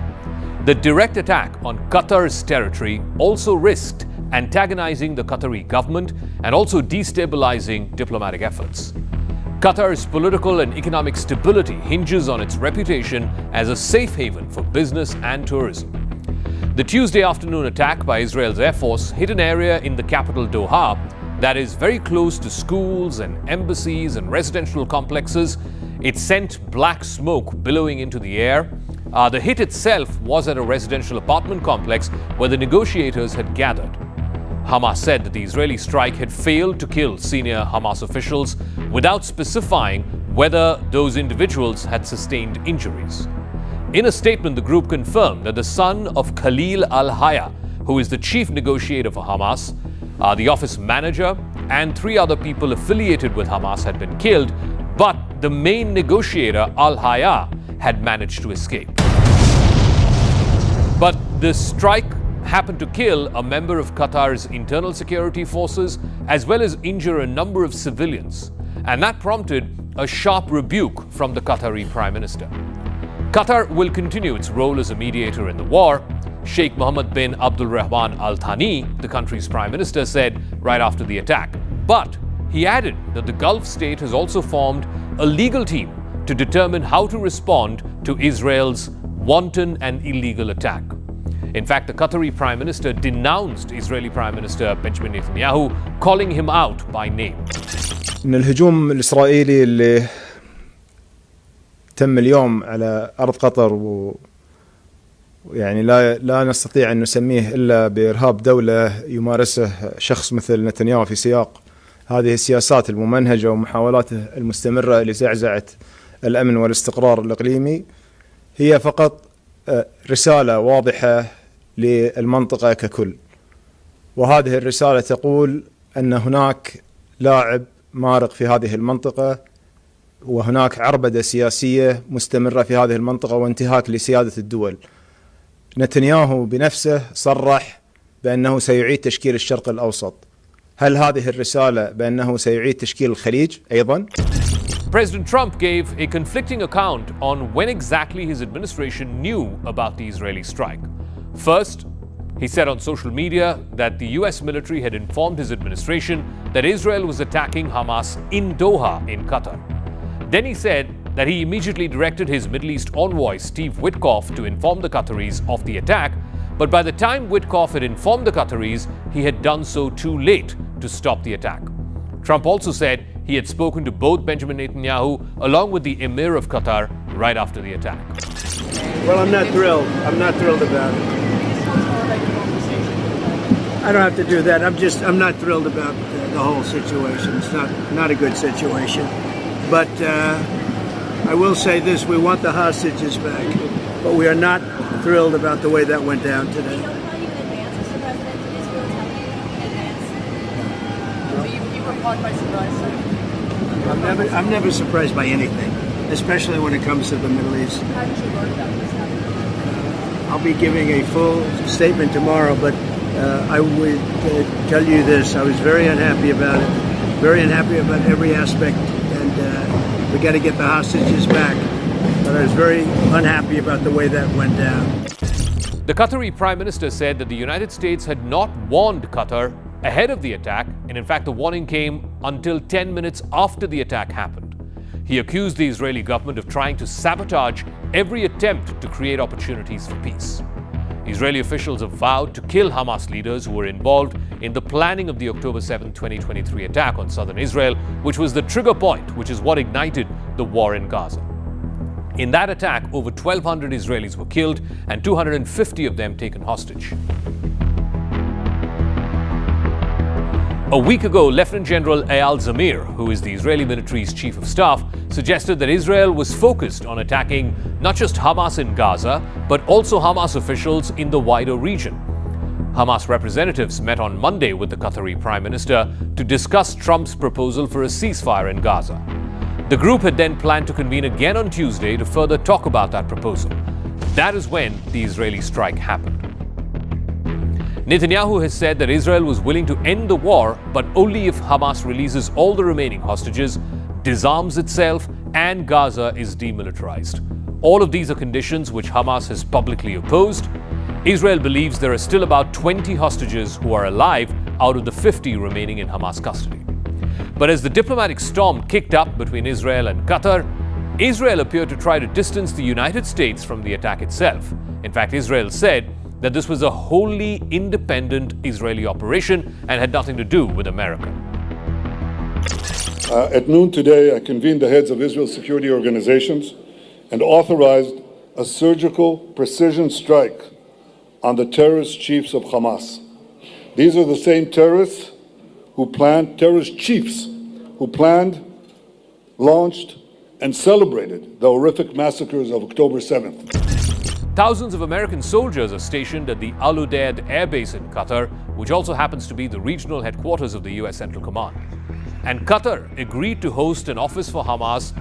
The direct attack on Qatar's territory also risked antagonizing the Qatari government and also destabilizing diplomatic efforts. Qatar's political and economic stability hinges on its reputation as a safe haven for business and tourism. The Tuesday afternoon attack by Israel's Air Force hit an area in the capital Doha that is very close to schools and embassies and residential complexes. It sent black smoke billowing into the air. The hit itself was at a residential apartment complex where the negotiators had gathered. Hamas said that the Israeli strike had failed to kill senior Hamas officials without specifying whether those individuals had sustained injuries. In a statement, the group confirmed that the son of Khalil al-Haya, who is the chief negotiator for Hamas, the office manager, and 3 other people affiliated with Hamas had been killed, but the main negotiator, al-Haya, had managed to escape. But the strike happened to kill a member of Qatar's internal security forces as well as injure a number of civilians. And that prompted a sharp rebuke from the Qatari Prime Minister. Qatar will continue its role as a mediator in the war. Sheikh Mohammed bin Abdul Rahman Al Thani, the country's Prime Minister, said right after the attack. But he added that the Gulf state has also formed a legal team to determine how to respond to Israel's wanton and illegal attack. In fact, the Qatari Prime Minister denounced Israeli Prime Minister Benjamin Netanyahu, calling him out by name. إن الهجوم الإسرائيلي اللي تم اليوم على أرض قطر ويعني لا نستطيع أن نسميه إلا بإرهاب دولة يمارسه شخص مثل نتنياهو في سياق هذه السياسات الممنهجة ومحاولاته المستمرة لزعزعة الأمن والاستقرار الإقليمي هي فقط رسالة واضحة للمنطقة ككل. وهذه الرسالة تقول أن هناك لاعب مارق في هذه المنطقة وهناك عربدة سياسية مستمرة في هذه المنطقة وانتهاك لسيادة الدول. نتنياهو بنفسه صرح بأنه سيعيد تشكيل الشرق الأوسط. هل هذه الرسالة بأنه سيعيد تشكيل الخليج أيضا؟ President Trump gave a conflicting account on when exactly his administration knew about the Israeli strike. First, he said on social media that the US military had informed his administration that Israel was attacking Hamas in Doha in Qatar. Then he said that he immediately directed his Middle East envoy Steve Witkoff to inform the Qataris of the attack, but by the time Witkoff had informed the Qataris, he had done so too late to stop the attack. Trump also said he had spoken to both Benjamin Netanyahu along with the Emir of Qatar right after the attack. Well, I'm not thrilled. I'm not thrilled about it. I don't have to do that. I'm not thrilled about the whole situation. It's not a good situation. But I will say this, we want the hostages back, but we are not thrilled about the way that went down today. You were caught by surprise, sir? I'm never surprised by anything, especially when it comes to the Middle East. How did you learn about this? I'll be giving a full statement tomorrow, but I would tell you this. I was very unhappy about it, very unhappy about every aspect, and we got to get the hostages back. But I was very unhappy about the way that went down. The Qatari Prime Minister said that the United States had not warned Qatar ahead of the attack, and in fact the warning came until 10 minutes after the attack happened. He accused the Israeli government of trying to sabotage every attempt to create opportunities for peace. Israeli officials have vowed to kill Hamas leaders who were involved in the planning of the October 7, 2023 attack on southern Israel, which was the trigger point, which is what ignited the war in Gaza. In that attack, over 1,200 Israelis were killed and 250 of them taken hostage. A week ago, Lieutenant General Eyal Zamir, who is the Israeli military's chief of staff, suggested that Israel was focused on attacking not just Hamas in Gaza, but also Hamas officials in the wider region. Hamas representatives met on Monday with the Qatari Prime Minister to discuss Trump's proposal for a ceasefire in Gaza. The group had then planned to convene again on Tuesday to further talk about that proposal. That is when the Israeli strike happened. Netanyahu has said that Israel was willing to end the war, but only if Hamas releases all the remaining hostages, disarms itself, and Gaza is demilitarized. All of these are conditions which Hamas has publicly opposed. Israel believes there are still about 20 hostages who are alive out of the 50 remaining in Hamas custody. But as the diplomatic storm kicked up between Israel and Qatar, Israel appeared to try to distance the United States from the attack itself. In fact, Israel said that this was a wholly independent Israeli operation and had nothing to do with America. At noon today, I convened the heads of Israel's security organizations and authorized a surgical precision strike on the terrorist chiefs of Hamas. These are the same terrorist chiefs who planned, launched, and celebrated the horrific massacres of October 7th. Thousands of American soldiers are stationed at the Al Udeid Air Base in Qatar, which also happens to be the regional headquarters of the US Central Command. And Qatar agreed to host an office for Hamas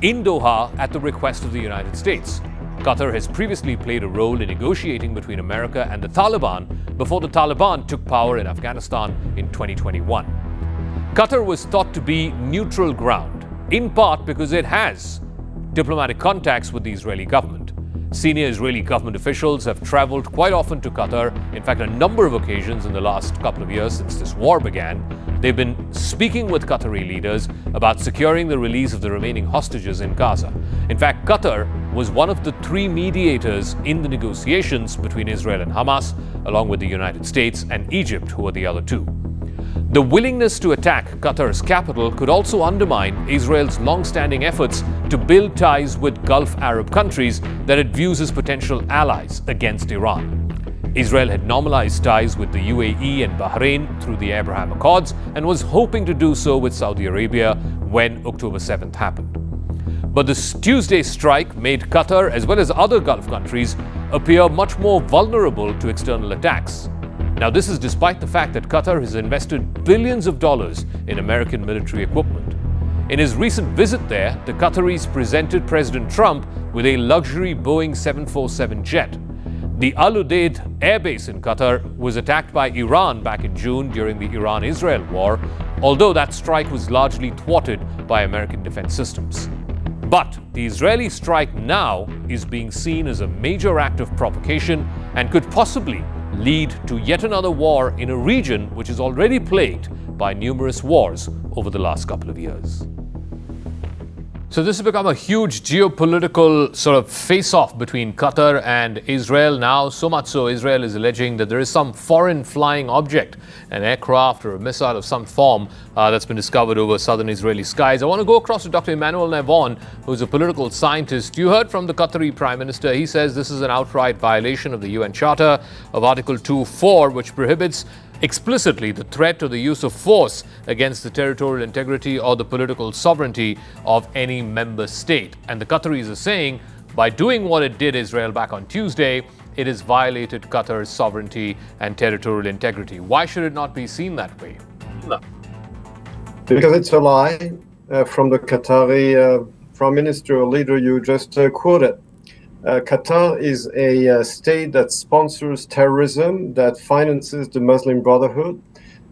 in Doha at the request of the United States. Qatar has previously played a role in negotiating between America and the Taliban before the Taliban took power in Afghanistan in 2021. Qatar was thought to be neutral ground, in part because it has diplomatic contacts with the Israeli government. Senior Israeli government officials have traveled quite often to Qatar, in fact, a number of occasions in the last couple of years since this war began. They've been speaking with Qatari leaders about securing the release of the remaining hostages in Gaza. In fact, Qatar was one of the three mediators in the negotiations between Israel and Hamas, along with the United States and Egypt, who were the other two. The willingness to attack Qatar's capital could also undermine Israel's long-standing efforts to build ties with Gulf Arab countries that it views as potential allies against Iran. Israel had normalized ties with the UAE and Bahrain through the Abraham Accords and was hoping to do so with Saudi Arabia when October 7th happened. But this Tuesday strike made Qatar, as well as other Gulf countries, appear much more vulnerable to external attacks. Now, this is despite the fact that Qatar has invested billions of dollars in American military equipment. In his recent visit there, the Qataris presented President Trump with a luxury Boeing 747 jet. The Al Udeid Air Base in Qatar was attacked by Iran back in June during the Iran-Israel war, although that strike was largely thwarted by American defense systems. But the Israeli strike now is being seen as a major act of provocation and could possibly lead to yet another war in a region which is already plagued by numerous wars over the last couple of years. So this has become a huge geopolitical sort of face-off between Qatar and Israel now, so much so Israel is alleging that there is some foreign flying object, an aircraft or a missile of some form that's been discovered over southern Israeli skies. I want to go across to Dr. Emmanuel Navon, who's a political scientist. You heard from the Qatari Prime Minister. He says this is an outright violation of the UN Charter of Article 2.4, which prohibits explicitly the threat or the use of force against the territorial integrity or the political sovereignty of any member state. And the Qataris are saying, by doing what it did Israel back on Tuesday, it has violated Qatar's sovereignty and territorial integrity. Why should it not be seen that way? No. Because it's a lie from the Qatari Prime Minister or leader you just quoted. Qatar is a state that sponsors terrorism, that finances the Muslim Brotherhood,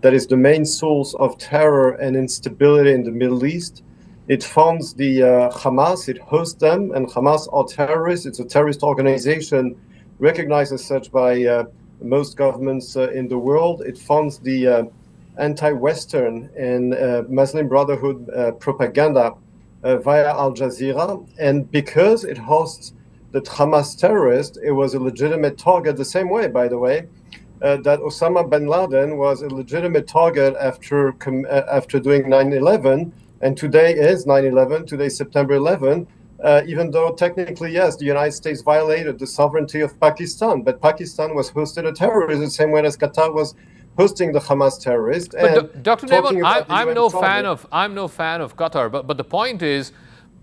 that is the main source of terror and instability in the Middle East. It funds the Hamas, it hosts them, and Hamas are terrorists. It's a terrorist organization recognized as such by most governments in the world. It funds the anti-Western and Muslim Brotherhood propaganda via Al Jazeera. And because it hosts the Hamas terrorist, it was a legitimate target, the same way, by the way, that Osama bin Laden was a legitimate target after doing 9/11, and today is 9/11, today is September 11, even though technically, yes, the United States violated the sovereignty of Pakistan, but Pakistan was hosted a terrorist the same way as Qatar was hosting the Hamas terrorist. But Dr. Navon, I'm no fan of Qatar, but the point is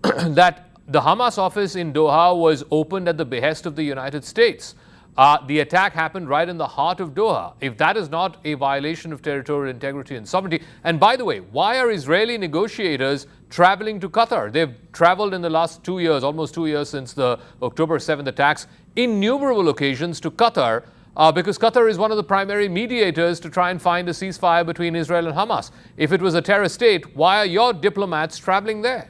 that the Hamas office in Doha was opened at the behest of the United States. The attack happened right in the heart of Doha. If that is not a violation of territorial integrity and sovereignty, and by the way, why are Israeli negotiators traveling to Qatar? They've traveled in the last 2 years, almost 2 years since the October 7th attacks, innumerable occasions to Qatar, because Qatar is one of the primary mediators to try and find a ceasefire between Israel and Hamas. If it was a terror state, why are your diplomats traveling there?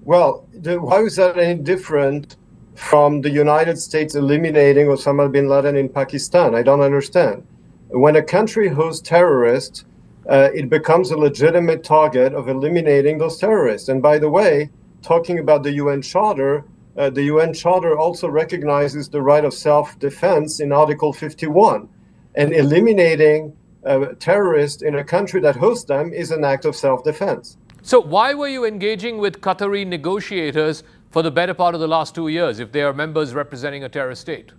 Well, why is that any different from the United States eliminating Osama bin Laden in Pakistan? I don't understand. When a country hosts terrorists, it becomes a legitimate target of eliminating those terrorists. And by the way, talking about the UN Charter, the UN Charter also recognizes the right of self-defense in Article 51. And eliminating terrorists in a country that hosts them is an act of self-defense. So why were you engaging with Qatari negotiators for the better part of the last 2 years if they are members representing a terrorist state?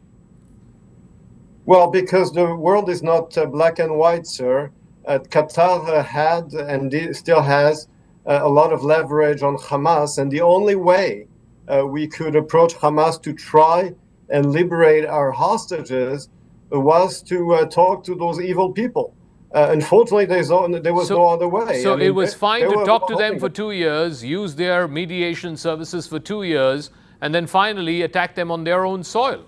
Well, because the world is not black and white, sir. Qatar had and still has a lot of leverage on Hamas, and the only way we could approach Hamas to try and liberate our hostages was to talk to those evil people. Unfortunately, there was no other way. So it was fine to talk to them for 2 years, use their mediation services for 2 years, and then finally attack them on their own soil.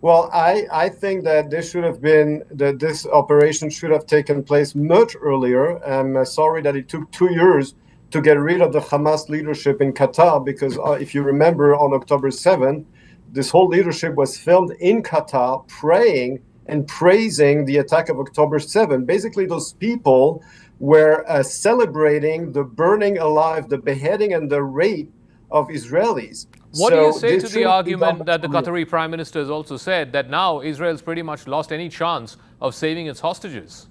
Well, I think that this operation should have taken place much earlier. I'm sorry that it took 2 years to get rid of the Hamas leadership in Qatar, because if you remember, on October 7th, this whole leadership was filmed in Qatar praying and praising the attack of October 7th. Basically, those people were celebrating the burning alive, the beheading and the rape of Israelis. What do you say to the argument that the Qatari Prime Minister has also said that now Israel's pretty much lost any chance of saving its hostages?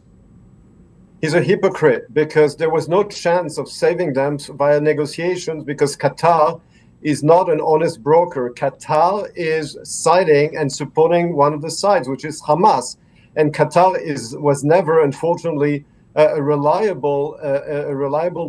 He's a hypocrite, because there was no chance of saving them via negotiations, because Qatar is not an honest broker. Qatar is siding and supporting one of the sides, which is Hamas. And Qatar was never, unfortunately, a reliable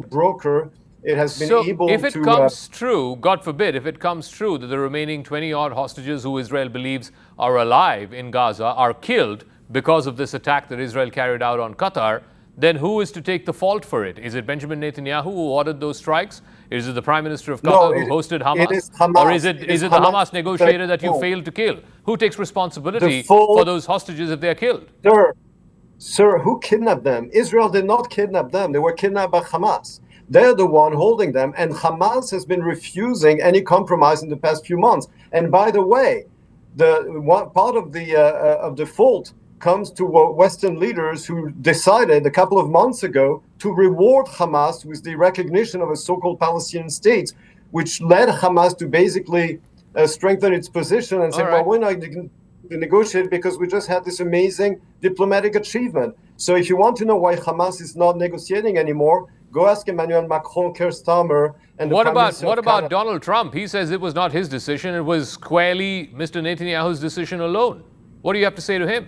broker. It has been able to... So if it comes true, God forbid, if it comes true that the remaining 20-odd hostages who Israel believes are alive in Gaza are killed because of this attack that Israel carried out on Qatar, then who is to take the fault for it? Is it Benjamin Netanyahu who ordered those strikes? Is it the Prime Minister of Qatar who hosted Hamas? It is Hamas. Or is it the Hamas negotiator that you failed to kill? Who takes responsibility for those hostages if they are killed? Sir, who kidnapped them? Israel did not kidnap them. They were kidnapped by Hamas. They're the one holding them, and Hamas has been refusing any compromise in the past few months. And by the way, part of the fault comes to Western leaders who decided a couple of months ago to reward Hamas with the recognition of a so-called Palestinian state, which led Hamas to basically strengthen its position and say, well, we're not going to negotiate because we just had this amazing diplomatic achievement. So if you want to know why Hamas is not negotiating anymore, go ask Emmanuel Macron, Keir Starmer, and the Prime Minister What about Donald Trump? He says it was not his decision. It was squarely Mr. Netanyahu's decision alone. What do you have to say to him?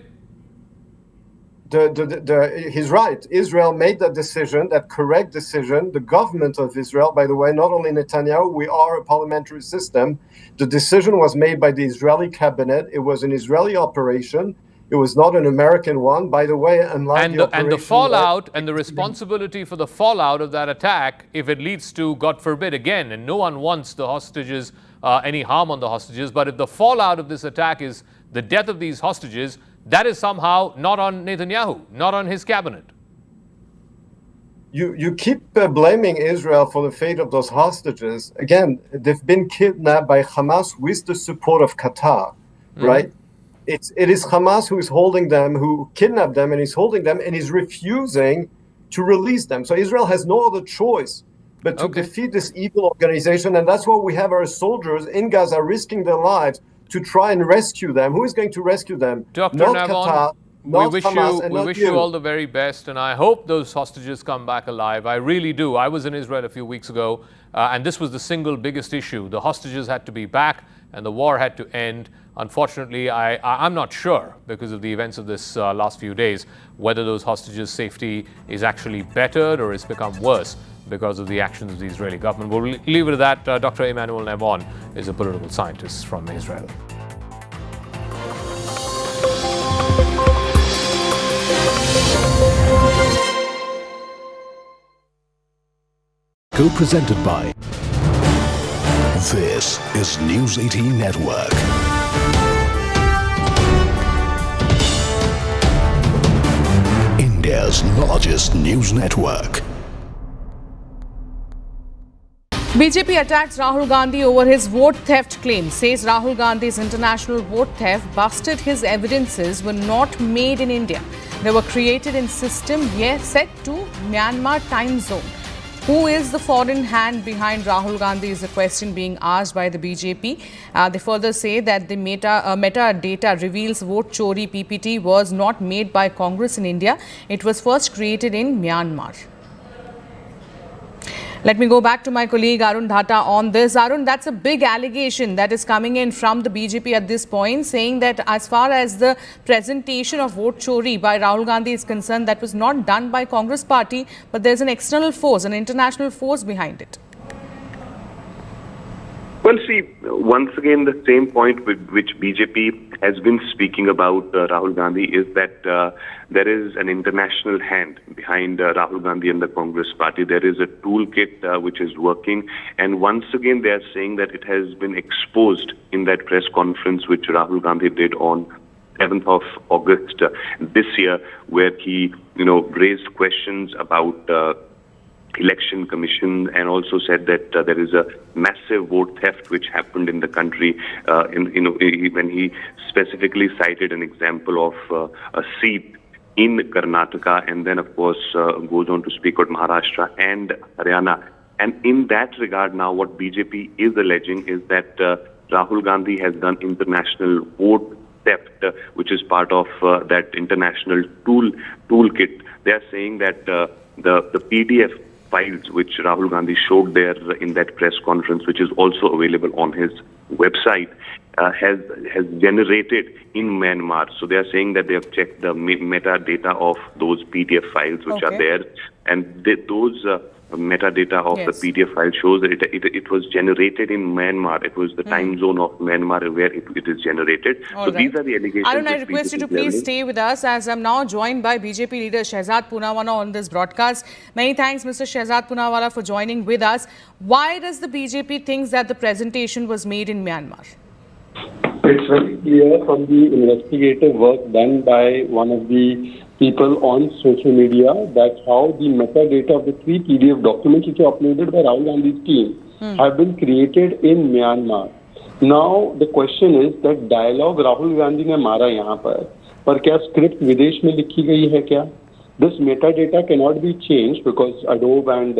He's right. Israel made that decision, that correct decision. The government of Israel, by the way, not only Netanyahu, we are a parliamentary system. The decision was made by the Israeli cabinet. It was an Israeli operation. It was not an American one, by the way. And the fallout and the responsibility for the fallout of that attack, if it leads to, God forbid, again, and no one wants the hostages, any harm on the hostages, but if the fallout of this attack is the death of these hostages, that is somehow not on Netanyahu, not on his cabinet. You keep blaming Israel for the fate of those hostages. Again, they've been kidnapped by Hamas with the support of Qatar, right? It is Hamas who is holding them, who kidnapped them and is holding them and is refusing to release them. So Israel has no other choice but to defeat this evil organization. And that's why we have our soldiers in Gaza risking their lives to try and rescue them. Who is going to rescue them? Dr. Not Navon, Qatar, not Hamas, and we wish you all the very best, and I hope those hostages come back alive. I really do. I was in Israel a few weeks ago, and this was the single biggest issue. The hostages had to be back, and the war had to end. Unfortunately, I'm not sure, because of the events of this last few days, whether those hostages' safety is actually bettered or has become worse because of the actions of the Israeli government. We'll leave it at that. Dr. Emmanuel Navon is a political scientist from Israel. Co-presented by... This is News 18 Network. India's largest news network. BJP attacks Rahul Gandhi over his vote theft claim. Says Rahul Gandhi's international vote theft busted his evidences were not made in India. They were created in system set to Myanmar time zone. Who is the foreign hand behind Rahul Gandhi is a question being asked by the BJP. They further say that the metadata reveals vote Chori PPT was not made by Congress in India. It was first created in Myanmar. Let me go back to my colleague Arun Dhata on this. Arun, that's a big allegation that is coming in from the BJP at this point, saying that as far as the presentation of vote Chori by Rahul Gandhi is concerned, that was not done by Congress party, but there's an external force, an international force behind it. Well, see, once again, the same point with which BJP has been speaking about Rahul Gandhi is that there is an international hand behind Rahul Gandhi and the Congress party. There is a toolkit which is working. And once again, they are saying that it has been exposed in that press conference which Rahul Gandhi did on 7th of August this year, where he, raised questions about Election Commission and also said that there is a massive vote theft which happened in the country. When he specifically cited an example of a seat in Karnataka, and then of course goes on to speak about Maharashtra and Haryana. And in that regard, now what BJP is alleging is that Rahul Gandhi has done international vote theft, which is part of that international toolkit. They are saying that the PDF files which Rahul Gandhi showed there in that press conference, which is also available on his website, has generated in Myanmar. So they are saying that they have checked the metadata of those PDF files which are there, and those metadata of the PDF file shows that it was generated in Myanmar. It was the time zone of Myanmar where it is generated. These are the allegations. Arun, I request you to please stay with us, as I'm now joined by BJP leader Shehzad Poonawala on this broadcast. Many thanks, Mr. Shehzad Poonawala, for joining with us. Why does the BJP think that the presentation was made in Myanmar? It's very clear from the investigative work done by one of the people on social media that how the metadata of the 3 PDF documents which are uploaded by Rahul Gandhi's team have been created in Myanmar. Now the question is that dialogue Rahul Gandhi ने मारा यहाँ पर क्या script विदेश में लिखी गई है क्या? This metadata cannot be changed because Adobe and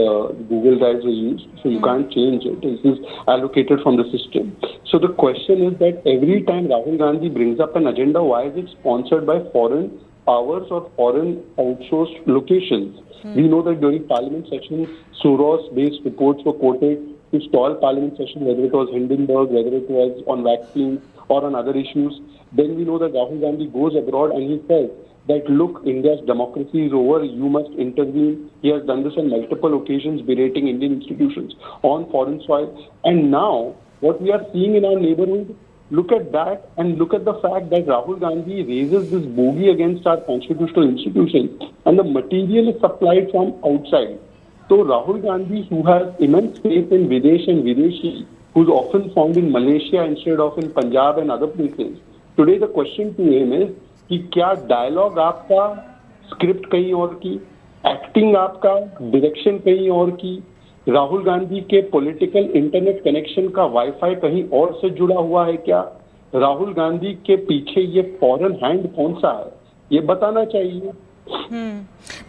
Google Drives are used, so you can't change it. This is allocated from the system. So the question is that every time Rahul Gandhi brings up an agenda, why is it sponsored by foreign powers or foreign outsourced locations? We know that during parliament sessions, Soros-based reports were quoted to stall parliament sessions, whether it was Hindenburg, whether it was on vaccines or on other issues. Then we know that Rahul Gandhi goes abroad and he says that, look, India's democracy is over, you must intervene. He has done this on multiple occasions, berating Indian institutions on foreign soil. And now, what we are seeing in our neighborhood, look at that and look at the fact that Rahul Gandhi raises this bogey against our constitutional institutions, and the material is supplied from outside. So Rahul Gandhi, who has immense faith in Videsh and Videshi, who's often found in Malaysia instead of in Punjab and other places, today the question to him is कि क्या dialogue आपका script कहीं और की, acting आपका direction कहीं और की, राहुल गांधी के पॉलिटिकल इंटरनेट कनेक्शन का वाईफाई कहीं और से जुड़ा हुआ है क्या, राहुल गांधी के पीछे ये फॉरेन हैंड कौन सा है, ये बताना चाहिए.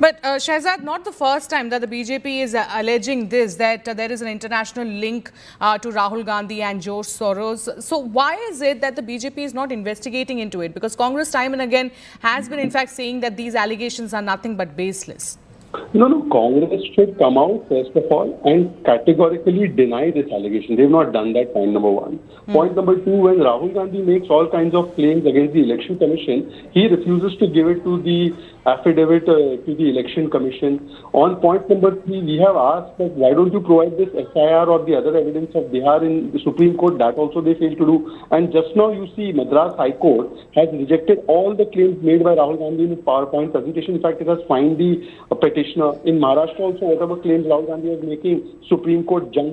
But Shehzad, not the first time that the BJP is alleging this, that there is an international link to Rahul Gandhi and George Soros. So why is it that the BJP is not investigating into it? Because Congress time and again has been in fact saying that these allegations are nothing but baseless. No, Congress should come out first of all and categorically deny this allegation. They have not done that, point number one. Point number two, when Rahul Gandhi makes all kinds of claims against the Election Commission, he refuses to give it to the affidavit to the Election Commission. On point number three, we have asked that why don't you provide this SIR or the other evidence of Bihar in the Supreme Court? That also they failed to do. And just now you see Madras High Court has rejected all the claims made by Rahul Gandhi in his PowerPoint presentation. In fact, it has fined the petitioner. In Maharashtra also, whatever claims Rahul Gandhi was making, Supreme Court jumped